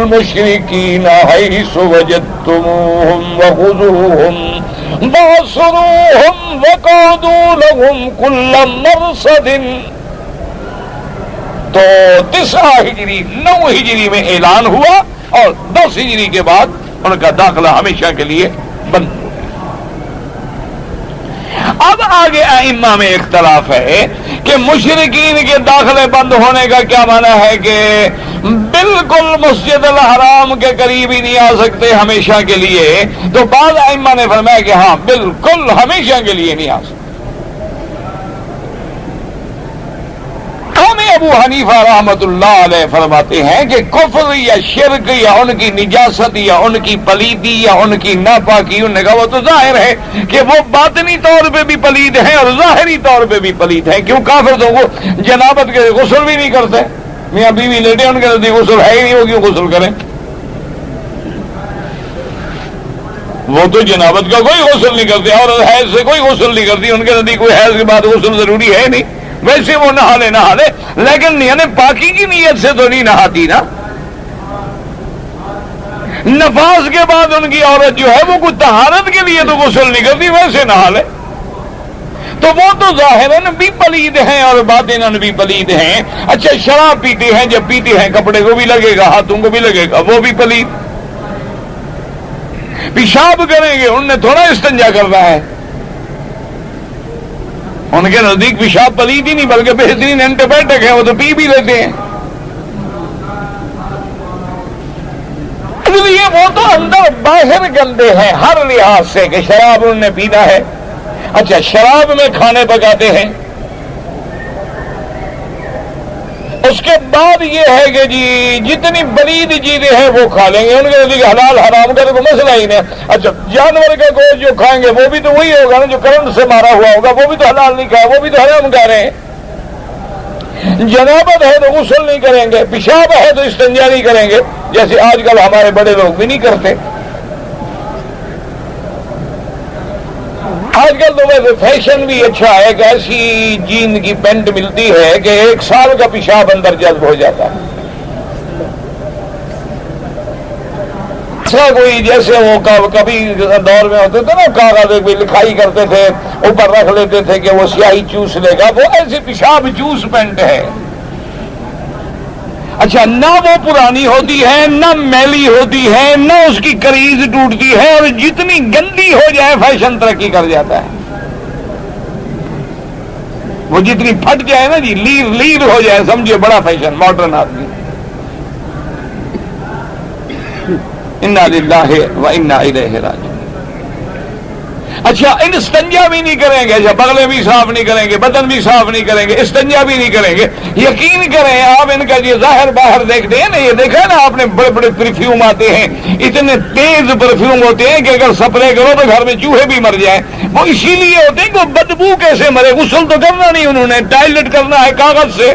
الْمُشْرِكِينَ حَيْثُ وَجَدتُّمُوهُمْ وَخُذُوهُمْ وَاحْصُرُوهُمْ وَقَعُدُوا لَهُمْ كُلَّ مَرْصَدٍ۔ تو 9 ہجری 9 ہجری میں اعلان ہوا، اور 10 ہجری کے بعد ان کا داخلہ ہمیشہ کے لیے بند ہو گیا۔ اب آگے ائمہ میں اختلاف ہے کہ مشرکین کے داخلے بند ہونے کا کیا معنی ہے کہ بالکل مسجد الحرام کے قریب ہی نہیں آ سکتے ہمیشہ کے لیے، تو بعض ائمہ نے فرمایا کہ ہاں بالکل ہمیشہ کے لیے نہیں آ سکتے۔ ابو حنیفہ رحمت اللہ علیہ فرماتے ہیں کہ کفر یا شرک یا ان کی نجاست یا ان کی پلیدی یا ان کی ناپاکی، انہوں نے کہا وہ تو ظاہر ہے کہ وہ باطنی طور پہ بھی پلید ہیں اور ظاہری طور پہ بھی پلید ہیں۔ کیوں؟ کافر تو وہ جنابت کے غسل بھی نہیں کرتے، میاں بیوی لیٹے ان کے نزدیک غسل ہے ہی نہیں، وہ کیوں غسل کریں؟ وہ تو جنابت کا کوئی غسل نہیں کرتے، اور حیض سے کوئی غسل نہیں کرتی، ان کے نزدیک کوئی حیض کے بعد غسل ضروری ہے نہیں، ویسے وہ نہا لے، لیکن یعنی پاکی کی نیت سے تو نہیں نہاتی نا۔ نفاس کے بعد ان کی عورت جو ہے وہ کوئی طہارت کے لیے تو غسل نہیں کرتی، ویسے نہا لے، تو وہ تو ظاہراً بھی پلید ہیں اور باطناً بھی پلید ہیں۔ اچھا شراب پیتے ہیں، جب پیتے ہیں کپڑے کو بھی لگے گا، ہاتھوں کو بھی لگے گا، وہ بھی پلید۔ پیشاب کریں گے، انہوں نے تھوڑا استنجا کرنا ہے، ان کے نزدیک پیشاب پلید ہی نہیں بلکہ بہترین اینٹی بایوٹک ہے، وہ تو پی بھی لیتے ہیں، اس لیے وہ تو اندر باہر گندے ہیں ہر لحاظ سے کہ شراب انہوں نے پینا ہے۔ اچھا شراب میں کھانے پکاتے ہیں، اس کے بعد یہ ہے کہ جی جتنی پلید چیزیں ہیں وہ کھا لیں گے، ان کے نزدیک حلال حرام کا تو مسئلہ ہی نہیں۔ اچھا جانور کا گوشت جو کھائیں گے وہ بھی تو وہی ہوگا نا جو کرنٹ سے مارا ہوا ہوگا، وہ بھی تو حلال نہیں کھایا، وہ بھی تو حرام کھا رہے ہیں۔ جنابت ہے تو غسل نہیں کریں گے، پیشاب ہے تو استنجا نہیں کریں گے، جیسے آج کل ہمارے بڑے لوگ بھی نہیں کرتے۔ آج کل تو ویسے فیشن بھی اچھا ہے کہ ایسی جین کی پینٹ ملتی ہے کہ 1 سال کا پیشاب اندر جذب ہو جاتا ہے۔ کوئی جیسے وہ کبھی دور میں ہوتے تھے نا، کاغذ لکھائی کرتے تھے اوپر رکھ لیتے تھے کہ وہ سیاہی چوس لے گا، وہ ایسی پیشاب چوس پینٹ ہے۔ اچھا، نہ وہ پرانی ہوتی ہے، نہ میلی ہوتی ہے، نہ اس کی کریز ٹوٹتی ہے، اور جتنی گندی ہو جائے فیشن ترقی کر جاتا ہے۔ وہ جتنی پھٹ جائے نا جی، لیر ہو جائے، سمجھے بڑا فیشن، ماڈرن آدمی۔ انا للہ و انا الیہ راجعون۔ اچھا، استنجا بھی نہیں کریں گے، بغلیں بھی صاف نہیں کریں گے، بدن بھی صاف نہیں کریں گے، استنجا بھی نہیں کریں گے۔ یقین کریں آپ ان کا یہ ظاہر باہر دیکھتے ہیں نا، یہ دیکھا ہے نا آپ نے، بڑے بڑے پرفیوم آتے ہیں، اتنے تیز پرفیوم ہوتے ہیں کہ اگر سپرے کرو تو گھر میں چوہے بھی مر جائیں۔ وہ اسی لیے ہوتے ہیں کہ وہ بدبو کیسے مرے، غسل تو کرنا نہیں انہوں نے، ٹائلٹ کرنا ہے کاغذ سے،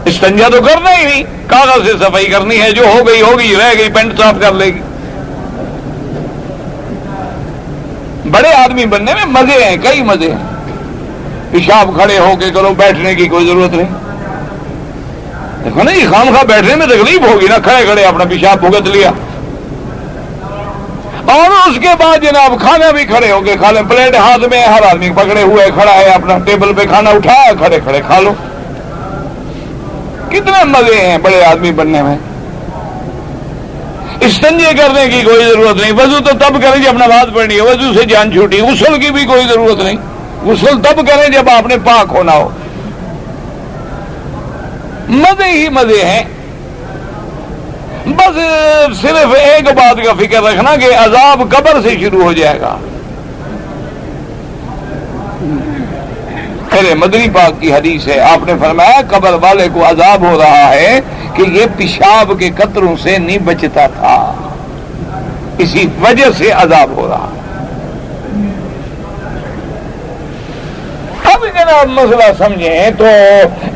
استنجا تو کرنا ہی نہیں، کاغذ سے صفائی کرنی ہے، جو ہو گئی ہوگی، رہ گئی پینٹ صاف کر لے گی۔ بڑے آدمی بننے میں مزے ہیں، کئی مزے ہیں۔ پیشاب کھڑے ہو کے کرو، بیٹھنے کی کوئی ضرورت نہیں۔ دیکھو نا، یہ خامخواہ بیٹھنے میں تکلیف ہوگی نا، کھڑے کھڑے اپنا پیشاب بھگت لیا۔ اور اس کے بعد جناب کھانا بھی کھڑے ہو کے کھا لیں، پلیٹ ہاتھ میں، ہر آدمی پکڑے ہوئے کھڑا ہے، اپنا ٹیبل پہ کھانا اٹھایا، کھڑے کھڑے کھا لو۔ کتنے مزے ہیں بڑے آدمی بننے میں۔ استنجے کرنے کی کوئی ضرورت نہیں، وضو تو تب کریں جب نماز پڑھنی ہے، وضو سے جان چھوٹی، غسل کی بھی کوئی ضرورت نہیں، غسل تب کریں جب آپ نے پاک ہونا ہو۔ مزے ہی مزے ہیں۔ بس صرف ایک بات کا فکر رکھنا کہ عذاب قبر سے شروع ہو جائے گا۔ پھر مدنی پاک کی حدیث ہے، آپ نے فرمایا قبر والے کو عذاب ہو رہا ہے کہ یہ پیشاب کے قطروں سے نہیں بچتا تھا، اسی وجہ سے عذاب ہو رہا۔ اب جناب مسئلہ سمجھیں تو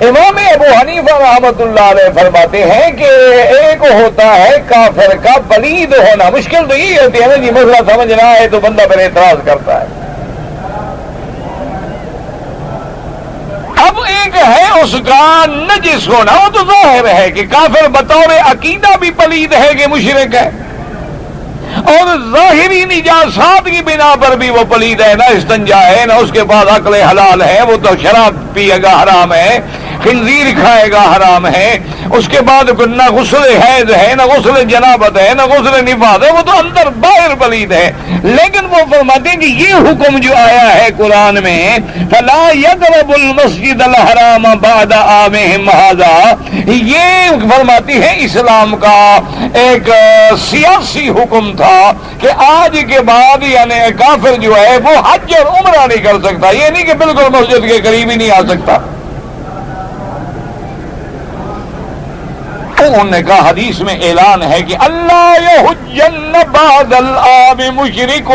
امام ابو حنیفہ رحمۃ اللہ علیہ فرماتے ہیں کہ ایک ہوتا ہے کافر کا پلید ہونا۔ مشکل تو یہی ہوتی ہے نا جی، مسئلہ سمجھنا ہے تو بندہ پھر اعتراض کرتا ہے۔ اب ایک ہے اس کا نجس ہونا، وہ تو ظاہر ہے کہ کافر بطور عقیدہ بھی پلید ہے کہ مشرک ہے، اور ظاہری نجاسات کی بنا پر بھی وہ پلید ہے، نہ استنجا ہے، نہ اس کے پاس عقل حلال ہے، وہ تو شراب پیے گا حرام ہے، خنزیر کھائے گا حرام ہے، اس کے بعد نہ غسل حیض ہے، نہ غسل جنابت ہے، نہ غسل نفاس ہے، وہ تو اندر باہر پلید ہے۔ لیکن وہ فرماتے ہیں کہ یہ حکم جو آیا ہے قرآن میں، فلا یقرب المسجد الحرام بعد عامہم ھذا، یہ فرماتی ہے اسلام کا ایک سیاسی حکم تھا کہ آج کے بعد یعنی کافر جو ہے وہ حج اور عمرہ نہیں کر سکتا، یہ نہیں کہ بالکل مسجد کے قریب ہی نہیں آ سکتا۔ انہوں نے کہا حدیث میں اعلان ہے کہ اللہ یحجن بعد العام مشرک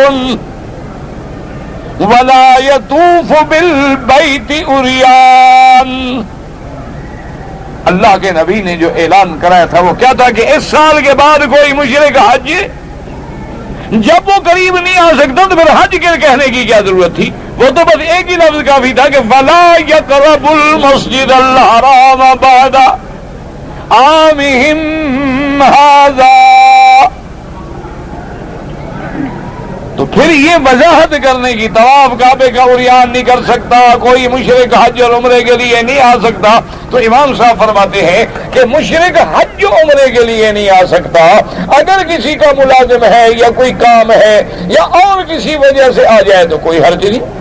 ولا یطوف بالبیت عریان۔ اللہ کے نبی نے جو اعلان کرایا تھا وہ کیا تھا کہ اس سال کے بعد کوئی مشرک حج، جب وہ قریب نہیں آ سکتا تو پھر حج کے کہنے کی کیا ضرورت تھی؟ وہ تو بس ایک ہی لفظ کافی تھا کہ ولا یقرب المسجد الحرام بعد عامہم ھذا۔ تو پھر یہ وضاحت کرنے کی، طواف کعبے کا عریان نہیں کر سکتا کوئی مشرک، حج اور عمرے کے لیے نہیں آ سکتا، تو امام صاحب فرماتے ہیں کہ مشرک حج و عمرے کے لیے نہیں آ سکتا، اگر کسی کا ملازم ہے یا کوئی کام ہے یا اور کسی وجہ سے آ جائے تو کوئی حرج نہیں۔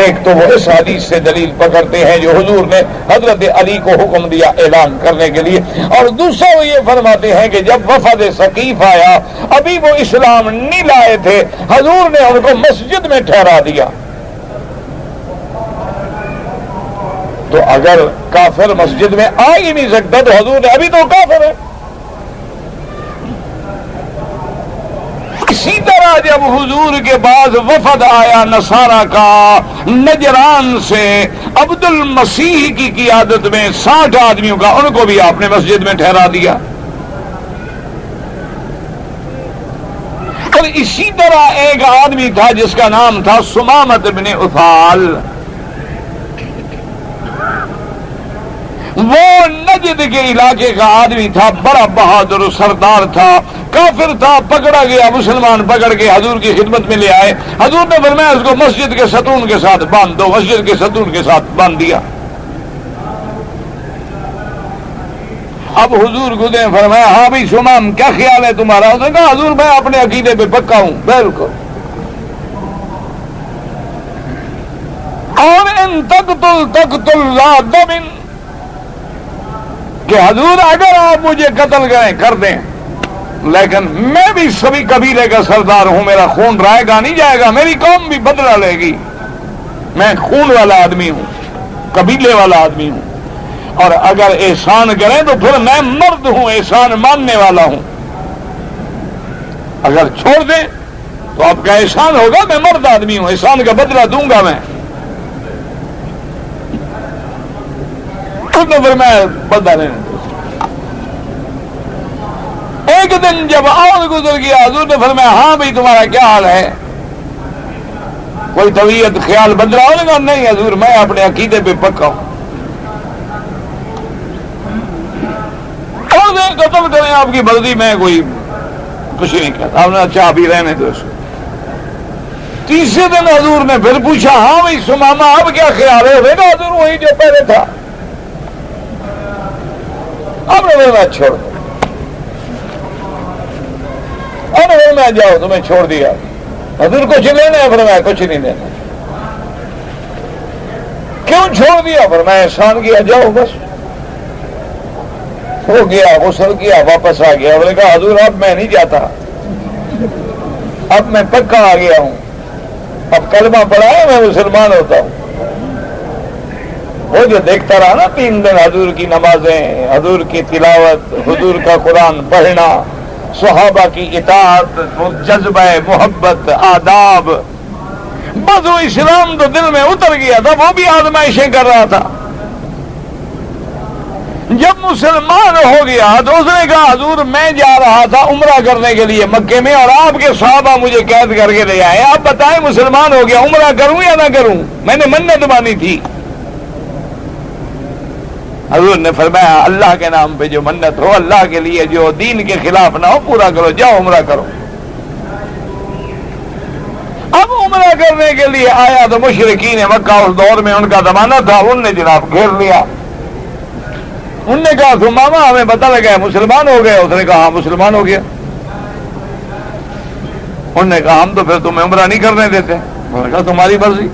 ایک تو وہ اس حدیث سے دلیل پکڑتے ہیں جو حضور نے حضرت علی کو حکم دیا اعلان کرنے کے لیے، اور دوسرا وہ یہ فرماتے ہیں کہ جب وفد ثقیف آیا، ابھی وہ اسلام نہیں لائے تھے، حضور نے ان کو مسجد میں ٹھہرا دیا۔ تو اگر کافر مسجد میں آ ہی نہیں سکتا تو حضور نے ابھی تو کافر ہے، اسی طرح جب حضور کے پاس وفد آیا نصارہ کا نجران سے عبد المسیح کی قیادت میں 60 آدمیوں کا، ان کو بھی آپ نے مسجد میں ٹھہرا دیا. اور اسی طرح ایک آدمی تھا جس کا نام تھا سمامت بن اثال، وہ نجد کے علاقے کا آدمی تھا، بڑا بہادر سردار تھا، کافر تھا، پکڑا گیا، مسلمان پکڑ کے حضور کی خدمت میں لے آئے. حضور نے فرمایا اس کو مسجد کے ستون کے ساتھ باندھ دو، مسجد کے ستون کے ساتھ باندھ دیا. اب حضور کو نے فرمایا ہاں بھائی سمام کیا خیال ہے تمہارا؟ اس نے کہا حضور میں اپنے عقیدے پہ پکا ہوں بالکل، اور ان تقتل لا دم، کہ حضور اگر آپ مجھے قتل کریں کر دیں، لیکن میں بھی سبھی قبیلے کا سردار ہوں، میرا خون رائے گا نہیں جائے گا، میری قوم بھی بدلہ لے گی، میں خون والا آدمی ہوں، قبیلے والا آدمی ہوں، اور اگر احسان کریں تو پھر میں مرد ہوں، احسان ماننے والا ہوں، اگر چھوڑ دیں تو آپ کا احسان ہوگا، میں مرد آدمی ہوں، احسان کا بدلہ دوں گا میں. پھر میں بدلہ لینے. ایک دن جب اور گزر گیا، حضور نے فرمایا ہاں بھائی تمہارا کیا حال ہے؟ کوئی طبیعت خیال بدلا ہوگا؟ نہیں حضور میں اپنے عقیدے پہ پکا ہوں. اور قتل کریں آپ کی مرضی، میں کوئی کچھ نہیں کہتا. آپ نے اچھا ابھی رہنے دو اس کو. تیسرے دن حضور نے پھر پوچھا ہاں بھائی سمامہ اب کیا خیال ہے؟ حضور وہی جو پہلے تھا. اب میں چھوڑ دو، اور میں جاؤ تمہیں چھوڑ دیا. حضور کچھ لینا ہے؟ فرمایا کچھ نہیں لینا. کیوں چھوڑ دیا؟ فرمایا احسان کیا، جاؤ بس. ہو گیا، غسل کیا، واپس آ گیا. انہوں نے کہا حضور اب میں نہیں جاتا، اب میں پکا آ گیا ہوں، اب کلمہ پڑھا ہے میں مسلمان ہوتا ہوں. وہ جو دیکھتا رہا نا 3 دن حضور کی نمازیں، حضور کی تلاوت، حضور کا قرآن پڑھنا، صحابہ کی اطاعت، جذبہ محبت، آداب، بس وہ اسلام تو دل میں اتر گیا تھا. وہ بھی آزمائشیں کر رہا تھا. جب مسلمان ہو گیا تو اس نے کہا حضور میں جا رہا تھا عمرہ کرنے کے لیے مکے میں، اور آپ کے صحابہ مجھے قید کر کے لے آئے، آپ بتائیں مسلمان ہو گیا عمرہ کروں یا نہ کروں؟ میں نے منت مانی تھی. حضور نے فرمایا اللہ کے نام پہ جو منت ہو، اللہ کے لیے جو دین کے خلاف نہ ہو، پورا کرو، جاؤ عمرہ کرو. اب عمرہ کرنے کے لیے آیا تو مشرکین مکہ اس دور میں ان کا زمانہ تھا، انہوں نے جناب گھیر لیا. انہوں نے کہا سمامہ ہمیں پتہ لگا مسلمان ہو گئے. اس نے کہا ہاں مسلمان ہو گیا. انہوں نے کہا ہم تو پھر تمہیں عمرہ نہیں کرنے دیتے. انہوں نے کہا تمہاری مرضی،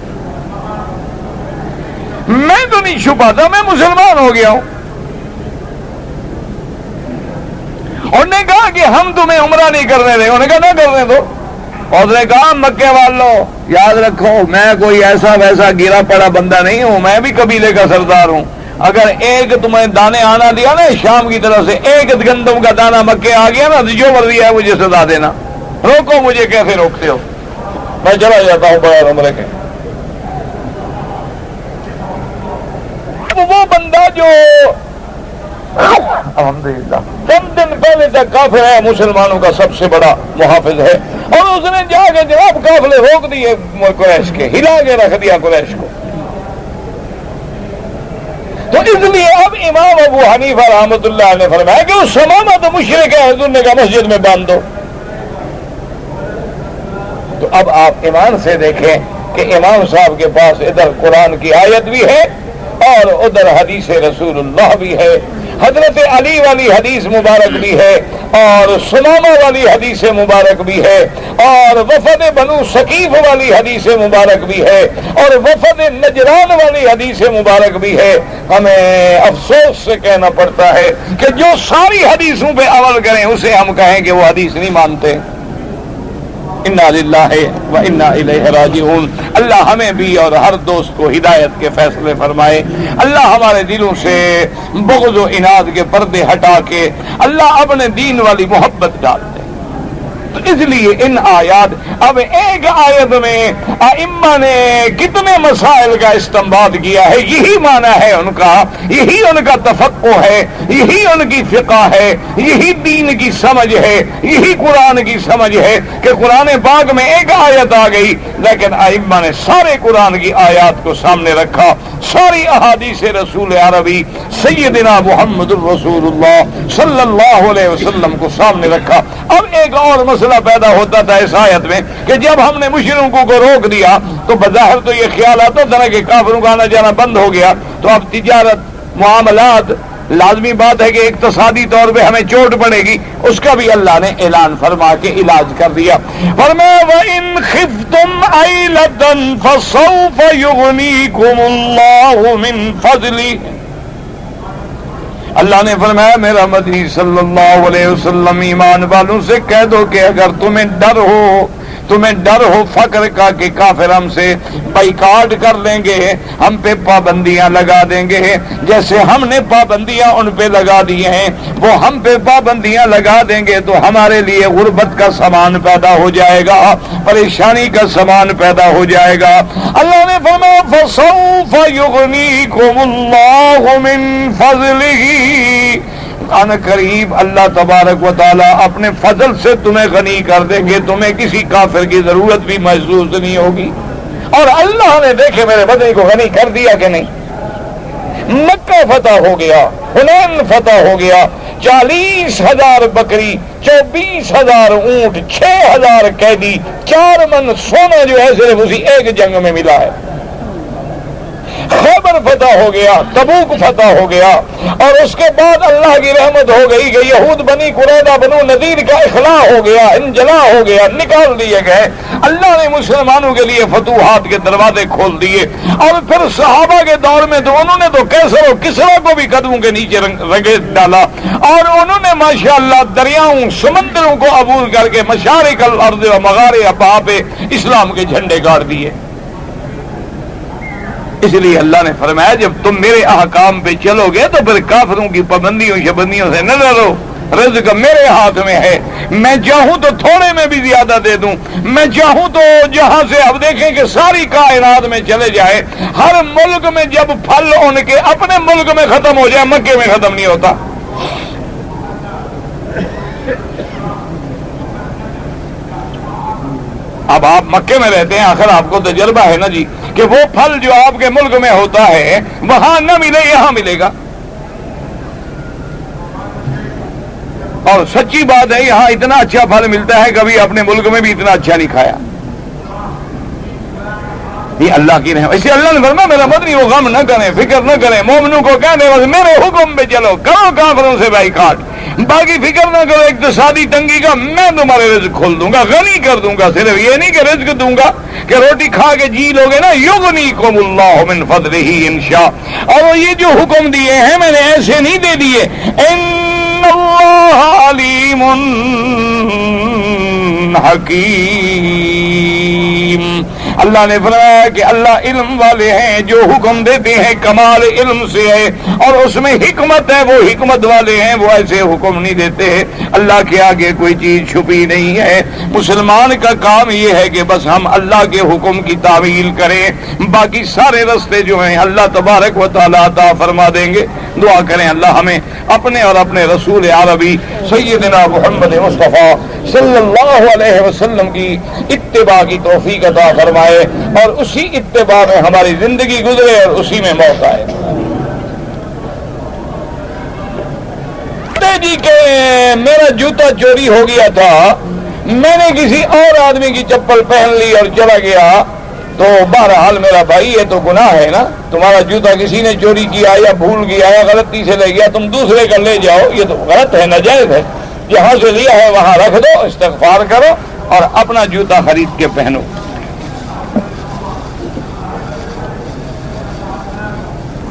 میں تو نہیں چھپاتا، میں مسلمان ہو گیا ہوں. انہوں نے کہا کہ ہم تمہیں عمرہ نہیں کرنے دیں. انہوں نے کہا نہ کرنے دو. اور اس نے کہا مکے والوں یاد رکھو میں کوئی ایسا ویسا گرا پڑا بندہ نہیں ہوں، میں بھی قبیلے کا سردار ہوں. اگر ایک تمہیں دانے آنا دیا نا شام کی طرف سے، ایک گندم کا دانہ مکے آ گیا نا تو جو مرضی ہے مجھے سزا دینا. روکو مجھے، کیسے روکتے ہو؟ میں چلا جاتا ہوں بغیر عمرے کے. وہ بندہ جو الحمدللہ چند دن پہلے تک کافر ہے، مسلمانوں کا سب سے بڑا محافظ ہے، اور اس نے جا کے جناب قافلے روک دیے قریش کے، ہلا کے رکھ دیا قریش کو. تو اس لیے اب امام ابو حنیفہ رحمۃ اللہ نے فرمایا کہ اس سمامہ تو مشرک ہے، حضور نے کہا مسجد میں باندھ دو. تو اب آپ ایمان سے دیکھیں کہ امام صاحب کے پاس ادھر قرآن کی آیت بھی ہے اور ادھر حدیث رسول اللہ بھی ہے، حضرت علی والی حدیث مبارک بھی ہے، اور سمامہ والی حدیث مبارک بھی ہے، اور وفد بنو ثقیف والی حدیث مبارک بھی ہے، اور وفد نجران والی حدیث مبارک بھی ہے. ہمیں افسوس سے کہنا پڑتا ہے کہ جو ساری حدیثوں پہ عمل کریں اسے ہم کہیں کہ وہ حدیث نہیں مانتے. انا للہ و انا الیہ راجعون. اللہ ہمیں بھی اور ہر دوست کو ہدایت کے فیصلے فرمائے. اللہ ہمارے دلوں سے بغض و عناد کے پردے ہٹا کے اللہ اپنے دین والی محبت ڈال دے. تو اس لیے ان آیات، اب ایک آیت میں ائمہ نے کتنے مسائل کا استنباط کیا ہے، یہی معنی ہے ان کا، یہی ان کا تفقہ ہے، یہی ان کی فقہ ہے، یہی دین کی سمجھ ہے، یہی قرآن کی سمجھ ہے کہ قرآن پاک میں ایک آیت آ گئی لیکن ائمہ نے سارے قرآن کی آیات کو سامنے رکھا، ساری احادیث رسول عربی سیدنا محمد الرسول اللہ صلی اللہ علیہ وسلم کو سامنے رکھا۔ اب ایک اور مسئلہ پیدا ہوتا تھا اس آیت میں کہ جب ہم نے مشرکوں کو روک دیا تو بظاہر تو یہ خیال آتا تھا کہ کافروں کا آنا جانا بند ہو گیا، تو اب تجارت معاملات لازمی بات ہے کہ اقتصادی طور پہ ہمیں چوٹ پڑے گی، اس کا بھی اللہ نے اعلان فرما کے علاج کر دیا۔ فرمایا وَإِنْ خِفْتُمْ عَيْلَةً فَسَوْفَ يُغْنِيكُمُ اللَّهُ مِنْ فَضْلِهِ۔ اللہ نے فرمایا میرا مدنی صلی اللہ علیہ وسلم ایمان والوں سے کہہ دو کہ اگر تمہیں ڈر ہو فقر کا کہ کافر ہم سے بائیکاٹ کر لیں گے، ہم پہ پابندیاں لگا دیں گے، جیسے ہم نے پابندیاں ان پہ لگا دی ہیں وہ ہم پہ پابندیاں لگا دیں گے تو ہمارے لیے غربت کا سامان پیدا ہو جائے گا، پریشانی کا سامان پیدا ہو جائے گا۔ اللہ نے فرمایا فَسَوْفَ يُغْنِيكُمُ اللَّهُ مِنْ فَضْلِهِ، ان قریب اللہ تبارک و تعالی اپنے فضل سے تمہیں غنی کر دیں گے، تمہیں کسی کافر کی ضرورت بھی محسوس نہیں ہوگی۔ اور اللہ نے دیکھے میرے بدنی کو غنی کر دیا کہ نہیں، مکہ فتح ہو گیا، حنین فتح ہو گیا، 40,000 بکری، 24,000 اونٹ، 6,000 قیدی، 4 من سونا جو ہے صرف اسی ایک جنگ میں ملا ہے۔ خیبر فتح ہو گیا، تبوک فتح ہو گیا، اور اس کے بعد اللہ کی رحمت ہو گئی کہ یہود بنی قریظہ بنو نذیر کا اخلاء ہو گیا، انجلا ہو گیا، نکال دیے گئے۔ اللہ نے مسلمانوں کے لیے فتوحات کے دروازے کھول دیے۔ اور پھر صحابہ کے دور میں تو انہوں نے تو کیسر و کسرا کو بھی قدموں کے نیچے رگیٹ ڈالا، اور انہوں نے ماشاءاللہ دریاؤں سمندروں کو عبور کر کے مشارق الارض و مغاربها پہ اسلام کے جھنڈے گاڑ دیے۔ اس لیے اللہ نے فرمایا جب تم میرے احکام پہ چلو گے تو پھر کافروں کی پابندیوں شبندیوں سے نہ ڈرو، رزق میرے ہاتھ میں ہے، میں چاہوں تو تھوڑے میں بھی زیادہ دے دوں، میں چاہوں تو جہاں سے اب دیکھیں کہ ساری کائنات میں چلے جائے، ہر ملک میں جب پھل ان کے اپنے ملک میں ختم ہو جائے مکے میں ختم نہیں ہوتا۔ اب آپ مکے میں رہتے ہیں، آخر آپ کو تجربہ ہے نا جی کہ وہ پھل جو آپ کے ملک میں ہوتا ہے وہاں نہ ملے یہاں ملے گا، اور سچی بات ہے یہاں اتنا اچھا پھل ملتا ہے کبھی اپنے ملک میں بھی اتنا اچھا نہیں کھایا۔ یہ اللہ کی رحمت، اسے اللہ نے فرمایا میرا مدنی وہ غم نہ کریں، فکر نہ کریں، مومنوں کو کہنے بس میرے حکم پہ چلو، کرو کافروں سے بائیکاٹ، باقی فکر نہ کرو اقتصادی تنگی کا، میں تمہارے رزق کھول دوں گا، غنی کر دوں گا۔ صرف یہ نہیں کہ رزق دوں گا کہ روٹی کھا کے جی لوگے نا، یغنیکم اللہ من فضلہ انشاء، اور یہ جو حکم دیے ہیں میں نے ایسے نہیں دے دیے، ان اللہ علیم حکیم، اللہ نے فرمایا کہ اللہ علم والے ہیں، جو حکم دیتے ہیں کمال علم سے ہے، اور اس میں حکمت ہے، وہ حکمت والے ہیں، وہ ایسے حکم نہیں دیتے ہیں، اللہ کے آگے کوئی چیز چھپی نہیں ہے۔ مسلمان کا کام یہ ہے کہ بس ہم اللہ کے حکم کی تعمیل کریں، باقی سارے رستے جو ہیں اللہ تبارک و تعالی عطا فرما دیں گے۔ دعا کریں اللہ ہمیں اپنے اور اپنے رسول عربی سیدنا محمد مصطفیٰ صلی اللہ علیہ وسلم کی اتباع کی توفیق عطا فرمائے، اور اسی اتباع میں ہماری زندگی گزرے اور اسی میں موت آئے۔ جی کہ میرا جوتا چوری ہو گیا تھا، میں نے کسی اور آدمی کی چپل پہن لی اور چلا گیا، تو بہرحال میرا بھائی یہ تو گناہ ہے نا، تمہارا جوتا کسی نے چوری کیا یا بھول گیا یا غلطی سے لے گیا، تم دوسرے کا لے جاؤ، یہ تو غلط ہے، ناجائز ہے، جہاں سے لیا ہے وہاں رکھ دو، استغفار کرو اور اپنا جوتا خرید کے پہنو۔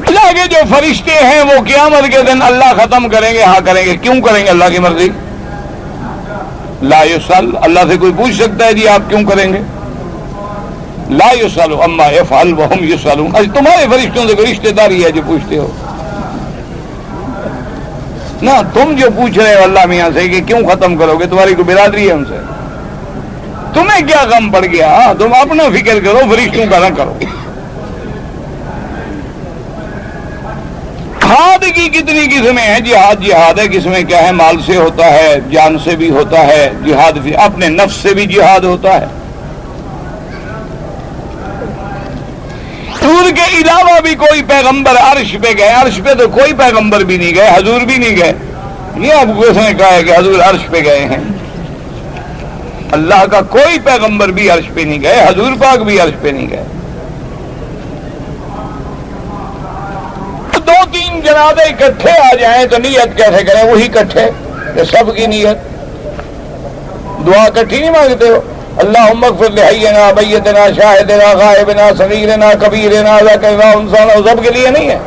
اللہ کے جو فرشتے ہیں وہ قیامت کے دن اللہ ختم کریں گے، ہاں کریں گے، کیوں کریں گے اللہ کی مرضی، لا یسأل، اللہ سے کوئی پوچھ سکتا ہے جی آپ کیوں کریں گے، لا یسأل عما یفعل وہم یسألون، تمہارے فرشتوں سے کوئی رشتہ داری ہے جو پوچھتے ہو نہ، تم جو پوچھ رہے ہو اللہ میاں سے کہ کیوں ختم کرو گے، تمہاری کوئی برادری ہے ان سے، تمہیں کیا غم پڑ گیا؟ تم اپنا فکر کرو، فرشتوں کا نہ کرو۔ جہاد کی کتنی قسمیں ہیں؟ جہاد ہے، قسمیں کیا ہے؟ مال سے ہوتا ہے، جان سے بھی ہوتا ہے جہاد، اپنے نفس سے بھی جہاد ہوتا ہے۔ حضور کے علاوہ بھی کوئی پیغمبر عرش پہ گئے؟ عرش پہ تو کوئی پیغمبر بھی نہیں گئے، حضور بھی نہیں گئے۔ یہ اب کس نے کہا ہے کہ حضور عرش پہ گئے ہیں؟ اللہ کا کوئی پیغمبر بھی عرش پہ نہیں گئے، حضور پاک بھی عرش پہ نہیں گئے۔ دو تین جنازے اکٹھے آ جائیں تو نیت کیسے کریں؟ وہی اکٹھے کہ سب کی نیت، دعا اکٹھی نہیں مانگتے ہو؟ اللہم اغفر لحینا میتنا شاہدنا غائبنا صغیرنا کبیرنا ذکرنا انثانا، سب کے لیے نہیں ہے۔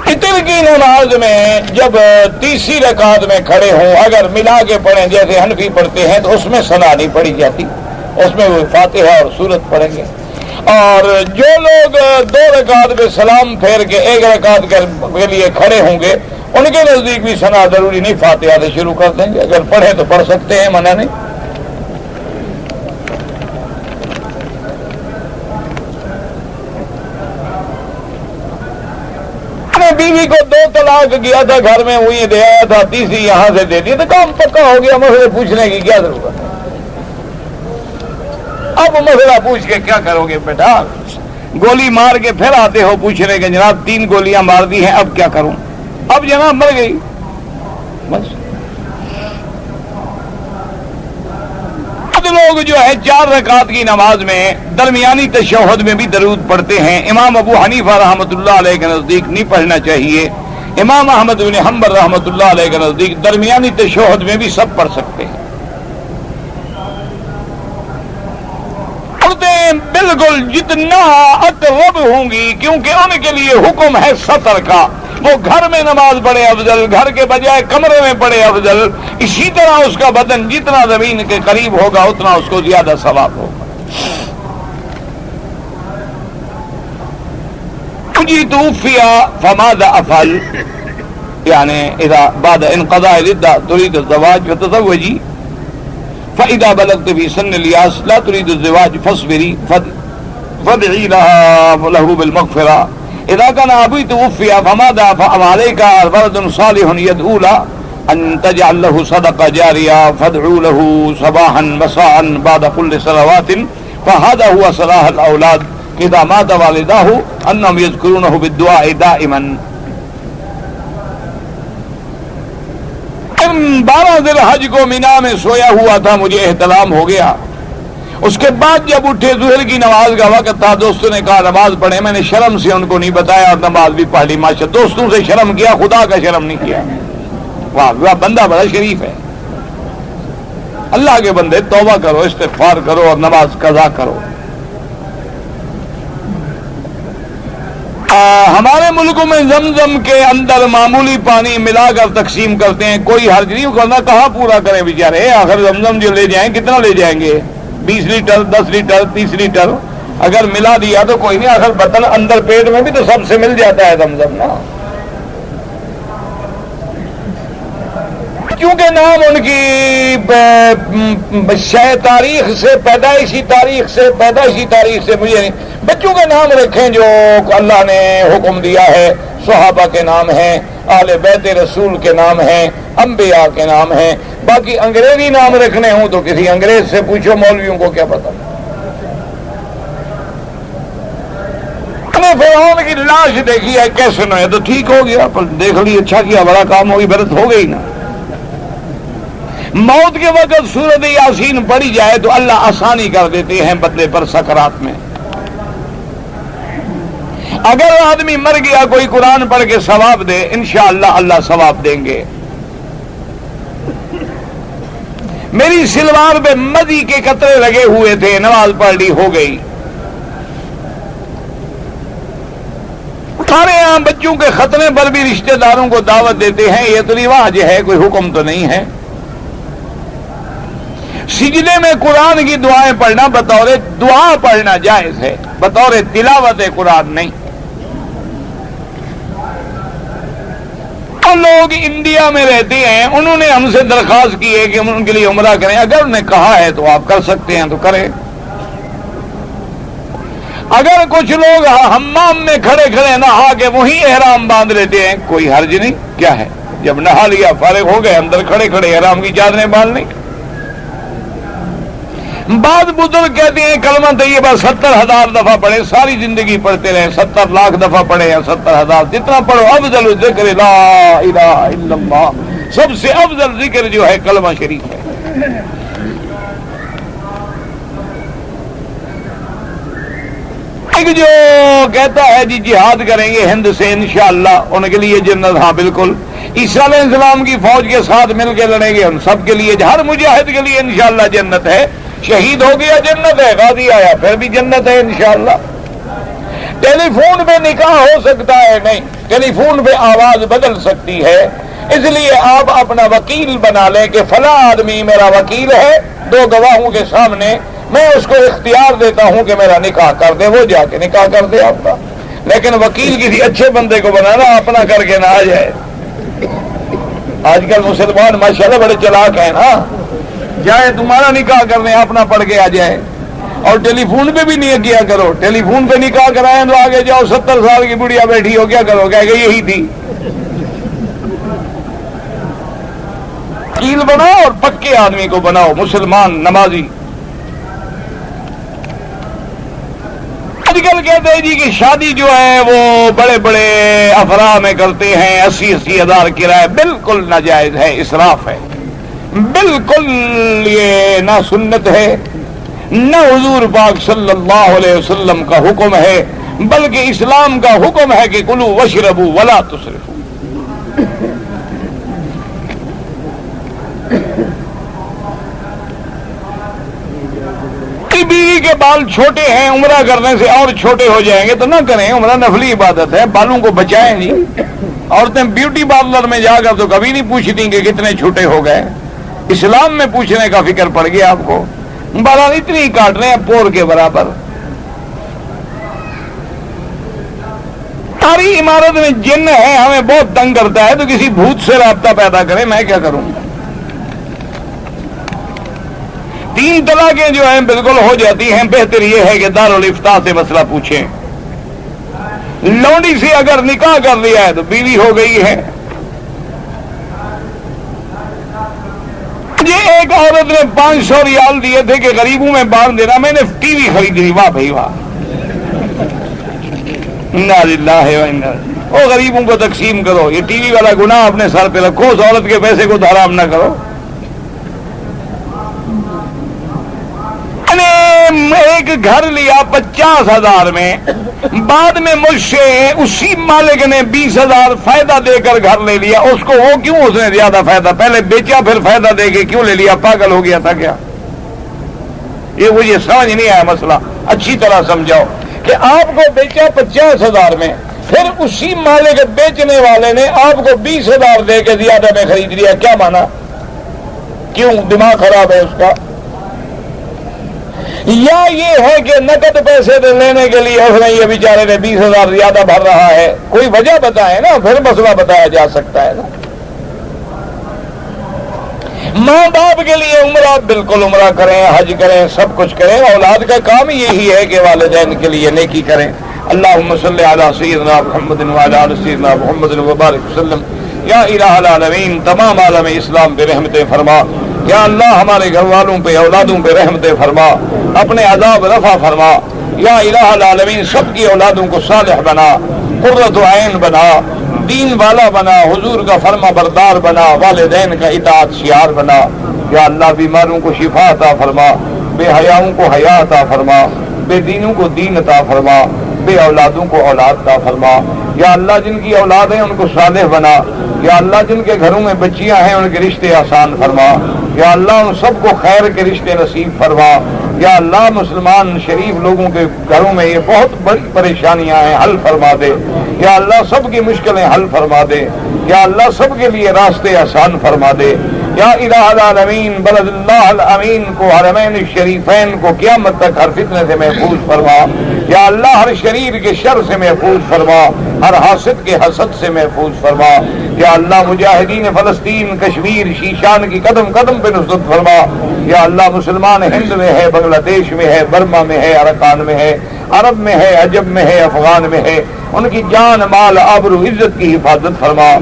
فطر کی نماز میں جب تیسری رکعت میں کھڑے ہوں، اگر ملا کے پڑھیں جیسے حنفی پڑھتے ہیں تو اس میں ثنا نہیں پڑھی جاتی، اس میں وہ فاتحہ اور سورت پڑھیں گے۔ اور جو لوگ دو رکعت میں سلام پھیر کے ایک رکعت کے لیے کھڑے ہوں گے ان کے نزدیک بھی ثنا ضروری نہیں، فاتحہ سے شروع کر دیں گے، اگر پڑھے تو پڑھ سکتے ہیں، منع نہیں۔ بیوی کو 2 طلاق کیا تھا، گھر میں وہی دے آیا تھا، تیسری یہاں سے دے دی تو کام پکا ہو گیا، مسئلے پوچھنے کی کیا ضرورت ہے؟ اب مسئلہ پوچھ کے کیا کرو گے بیٹا؟ گولی مار کے پھر آتے ہو پوچھنے کے جناب 3 گولیاں مار دی ہیں، اب کیا کروں؟ اب جناب مر گئی بس۔ لوگ جو ہے 4 رکعت کی نماز میں درمیانی تشہد میں بھی درود پڑھتے ہیں۔ امام ابو حنیفہ رحمۃ اللہ علیہ کے نزدیک نہیں پڑھنا چاہیے، امام احمد بن حنبل رحمۃ اللہ علیہ کے نزدیک درمیانی تشہد میں بھی سب پڑھ سکتے ہیں۔ عورتیں بالکل جتنا اقرب ہوں گی، کیونکہ ان کے لیے حکم ہے سطر کا، وہ گھر میں نماز پڑھے افضل، گھر کے بجائے کمرے میں پڑھے افضل۔ اسی طرح اس کا بدن جتنا زمین کے قریب ہوگا اتنا اس کو زیادہ ثواب ہوگا۔ جی توفی فماذا افعل، یعنی اذا بعد انقضاء العدة تريد الزواج فتزوجي، فاذا بلغت في سن الياس لا تريد الزواج فاصبري فادعي له بالمغفرة. اذا كان ابي توفي فماذا فعليك ولد صالح يدعو له ان تجعل له صدقة جارية فادعوا له صباحا مساء بعد كل صلوات، فهذا هو صلاح الاولاد اذا مات والداه انهم يذكرونه بالدعاء دائما۔ 12 ذی الحج کو مینا میں سویا ہوا تھا، مجھے احتلام ہو گیا۔ اس کے بعد جب اٹھے ظہر کی نماز کا وقت تھا، دوستوں نے کہا نماز پڑھیں، میں نے شرم سے ان کو نہیں بتایا اور نماز بھی پڑھ لی۔ ماشاء دوستوں سے شرم کیا، خدا کا شرم نہیں کیا۔ واہ واہ، بندہ بڑا شریف ہے۔ اللہ کے بندے توبہ کرو، استغفار کرو اور نماز قضا کرو۔ ہمارے ملکوں میں زمزم کے اندر معمولی پانی ملا کر تقسیم کرتے ہیں، کوئی حرج نہیں کرنا، کہاں پورا کریں بیچارے؟ آخر زمزم جو لے جائیں کتنا لے جائیں گے؟ 20 لیٹر 10 لیٹر 30 لیٹر اگر ملا دیا تو کوئی نہیں، آخر بطن اندر پیٹ میں بھی تو سب سے مل جاتا ہے زمزم نا۔ کیونکہ نام ان کی تاریخ سے پیدائشی تاریخ سے مجھے نہیں، بچوں کے نام رکھیں جو اللہ نے حکم دیا ہے، صحابہ کے نام ہیں، اہل بیت رسول کے نام ہیں، انبیاء کے نام ہیں۔ باقی انگریزی نام رکھنے ہوں تو کسی انگریز سے پوچھو، مولویوں کو کیا پتا۔ فرعون کی لاش دیکھی ہے کیسے نہ ہے تو ٹھیک ہو گیا، پر دیکھ لی اچھا کیا، بڑا کام ہوگی، برت ہو گئی نا۔ موت کے وقت سورۃ یاسین پڑھی جائے تو اللہ آسانی کر دیتے ہیں بدلے پر سکرات میں۔ اگر آدمی مر گیا کوئی قرآن پڑھ کے ثواب دے، انشاءاللہ اللہ ثواب دیں گے۔ میری سلوار پہ مدی کے قطرے لگے ہوئے تھے، نماز پڑھ لی، ہو گئی۔ ہمارے یہاں بچوں کے ختنے پر بھی رشتہ داروں کو دعوت دیتے ہیں، یہ تو رواج ہے، کوئی حکم تو نہیں ہے۔ سجدے میں قرآن کی دعائیں پڑھنا بطور دعا پڑھنا جائز ہے، بطور تلاوت قرآن نہیں۔ اور لوگ انڈیا میں رہتے ہیں، انہوں نے ہم سے درخواست کی ہے کہ ہم ان کے لیے عمرہ کریں، اگر انہوں نے کہا ہے تو آپ کر سکتے ہیں تو کریں۔ اگر کچھ لوگ حمام میں کھڑے کھڑے نہا کے وہیں احرام باندھ لیتے ہیں، کوئی حرج نہیں، کیا ہے، جب نہا لیا فارغ ہو گئے اندر کھڑے کھڑے احرام کی چادریں باندھ لیں۔ بعض بزرگ کہتے ہیں کلمہ طیبہ 70,000 دفعہ پڑھے، ساری زندگی پڑھتے رہے، 70 لاکھ دفعہ پڑھے یا 70,000، جتنا پڑھو۔ افضل ذکر لا الہ الا اللہ، سب سے افضل ذکر جو ہے کلمہ شریف ہے۔ ایک جو کہتا ہے جی جہاد کریں گے ہند سے انشاءاللہ، ان کے لیے جنت، ہاں بالکل۔ عیسیٰ علیہ السلام کی فوج کے ساتھ مل کے لڑیں گے، ان سب کے لیے، ہر مجاہد کے لیے انشاءاللہ جنت ہے۔ شہید ہو گیا جنت ہے، غازی آیا پھر بھی جنت ہے انشاءاللہ۔ ٹیلی فون پہ نکاح ہو سکتا ہے نہیں، ٹیلی فون پہ آواز بدل سکتی ہے، اس لیے آپ اپنا وکیل بنا لیں کہ فلاں آدمی میرا وکیل ہے، 2 گواہوں کے سامنے میں اس کو اختیار دیتا ہوں کہ میرا نکاح کر دے، وہ جا کے نکاح کر دے آپ کا۔ لیکن وکیل کسی اچھے بندے کو بنانا، اپنا کر کے نہ آ جائے۔ آج کل مسلمان ماشاءاللہ بڑے چلاک ہیں نا، جائے تمہارا نکاح کرنے اپنا پڑھ کے آ جائے۔ اور ٹیلی فون پہ بھی نہیں کیا کرو، ٹیلی فون پہ نکاح کرائیں تو آگے جاؤ 70 سال کی بڑھیا بیٹھی ہو، کیا کرو، کہے کہ یہی تھی۔ وکیل بناؤ اور پکے آدمی کو بناؤ، مسلمان نمازی۔ آج کل کہتے ہیں جی کہ شادی جو ہے وہ بڑے بڑے افراح میں کرتے ہیں، 80 ہزار کرایہ، بالکل ناجائز ہے، اسراف ہے، بالکل یہ نہ سنت ہے نہ حضور پاک صلی اللہ علیہ وسلم کا حکم ہے، بلکہ اسلام کا حکم ہے کہ کلوا واشربوا ولا تسرفوا۔ بیوی کے بال چھوٹے ہیں، عمرہ کرنے سے اور چھوٹے ہو جائیں گے تو نہ کریں، عمرہ نفلی عبادت ہے، بالوں کو بچائیں جی۔ عورتیں بیوٹی پارلر میں جا کر تو کبھی نہیں پوچھتی کہ کتنے چھوٹے ہو گئے، اسلام میں پوچھنے کا فکر پڑ گیا آپ کو، بالا اتنی ہی کاٹ رہے ہیں پور کے برابر۔ ساری عمارت میں جن ہے، ہمیں بہت تنگ کرتا ہے، تو کسی بھوت سے رابطہ پیدا کریں، میں کیا کروں۔ 3 طلاقیں جو ہیں بالکل ہو جاتی ہیں، بہتر یہ ہے کہ دارالافتاء سے مسئلہ پوچھیں۔ لونڈی سے اگر نکاح کر لیا ہے تو بیوی ہو گئی ہے۔ مجھے ایک عورت نے 500 ریال دیے تھے کہ غریبوں میں بانٹ دینا، میں نے ٹی وی خرید لی، واہ بھائی واہ، انا للہ و انا، وہ غریبوں کو تقسیم کرو، یہ ٹی وی والا گناہ اپنے سر پہ رکھو، اس عورت کے پیسے کو حرام نہ کرو۔ ایک گھر لیا 50,000 میں، بعد میں مجھ سے اسی مالک نے 20,000 فائدہ دے کر گھر لے لیا، اس کو وہ کیوں، اس نے زیادہ فائدہ پہلے بیچا پھر فائدہ دے کے کیوں لے لیا، پاگل ہو گیا تھا کیا؟ یہ مجھے سمجھ نہیں آیا مسئلہ، اچھی طرح سمجھاؤ کہ آپ کو بیچا 50,000 میں، پھر اسی مالک بیچنے والے نے آپ کو 20,000 دے کے زیادہ میں خرید لیا، کیا مانا، کیوں، دماغ خراب ہے اس کا؟ یا یہ ہے کہ نقد پیسے لینے کے لیے اس نے یہ بیچارے نے 20,000 زیادہ بھر رہا ہے، کوئی وجہ بتائے نا، پھر مسئلہ بتایا جا سکتا ہے نا۔ ماں باپ کے لیے عمرہ، بالکل عمرہ کریں، حج کریں، سب کچھ کریں، اولاد کا کام یہی ہے کہ والدین کے لیے نیکی کریں۔ اللہم صلی علی سیدنا محمد وعلی آل سیدنا محمد وبارک وسلم۔ یا الہ العالمین، تمام عالم اسلام پہ رحمتیں فرما، یا اللہ ہمارے گھر والوں پہ اولادوں پہ رحمتیں فرما، اپنے عذاب رفع فرما، یا الہ العالمین سب کی اولادوں کو صالح بنا، قرۃ عین بنا، دین والا بنا، حضور کا فرما بردار بنا، والدین کا اطاعت شعار بنا، یا اللہ بیماروں کو شفا عطا فرما، بے حیاؤں کو حیا عطا فرما، بے دینوں کو دین عطا فرما، بے اولادوں کو اولاد عطا فرما، یا اللہ جن کی اولاد ہیں ان کو صالح بنا، یا اللہ جن کے گھروں میں بچیاں ہیں ان کے رشتے آسان فرما، یا اللہ ان سب کو خیر کے رشتے نصیب فرما، یا اللہ مسلمان شریف لوگوں کے گھروں میں یہ بہت بڑی پریشانیاں ہیں حل فرما دے، یا اللہ سب کی مشکلیں حل فرما دے، یا اللہ سب کے لیے راستے آسان فرما دے، یا الہ العالمین بلد اللہ الامین کو، حرمین الشریفین کو قیامت تک ہر فتنے سے محفوظ فرما۔ یا اللہ ہر شریر کے شر سے محفوظ فرما، ہر حاسد کے حسد سے محفوظ فرما۔ یا اللہ مجاہدین فلسطین، کشمیر، شیشان کی قدم قدم پہ نصرت فرما۔ یا اللہ مسلمان ہند میں ہے، بنگلہ دیش میں ہے، برما میں ہے، ارکان میں ہے، عرب میں ہے، عجب میں ہے، افغان میں ہے، ان کی جان مال آبرو عزت کی حفاظت فرما۔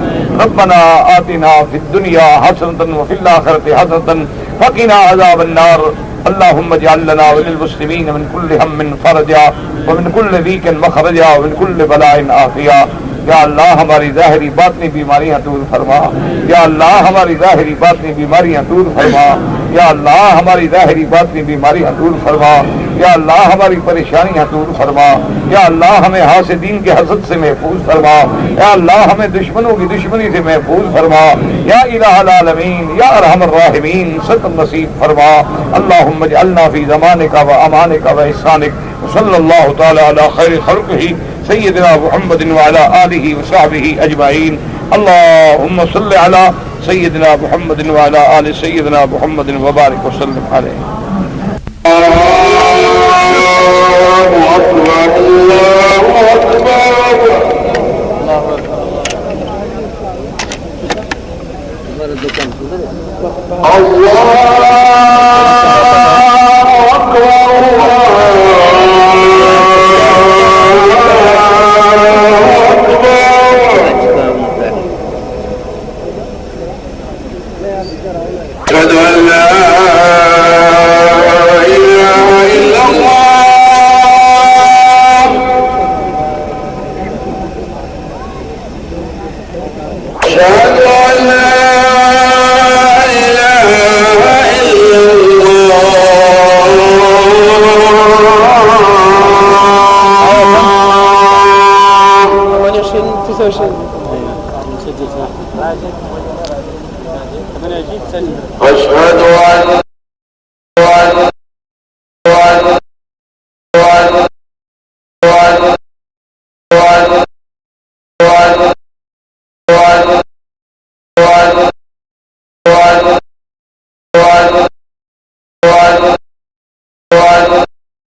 ربنا آتنا فی الدنیا حسنۃ وفی الآخرۃ حسنۃ وقنا عذاب النار۔ اللهم اجعل لنا وللمسلمین من كل هم فرجا ومن كل ضيق مخرجا ومن كل بلاء عافیا۔ یا اللہ ہماری ظاہری باطنی بیماریاں دور فرما۔ یا اللہ ہماری ظاہری باطنی بیماریاں دور فرما۔ یا اللہ ہماری ظاہری باطنی بیماریاں دور فرما۔ یا اللہ ہماری پریشانیاں دور فرما۔ یا اللہ ہمیں حاسدین کے حسد سے محفوظ فرما۔ یا اللہ ہمیں دشمنوں کی دشمنی سے محفوظ فرما۔ یا الہ العالمین یا ارحم الراحمین ستر نصیب فرما۔ اللہم اجعلنا فی زمانک و امانک و احسانک، صلی اللہ تعالی علی خیر خلقہ سیدنا محمد وعلى آلہ وصحبہ اجمعین۔ اللہم صل علی سیدنا محمد وعلى آل سیدنا محمد وبارک وسلم علیہ۔ اللہ اکبر اللہ اکبر۔ أشهد أن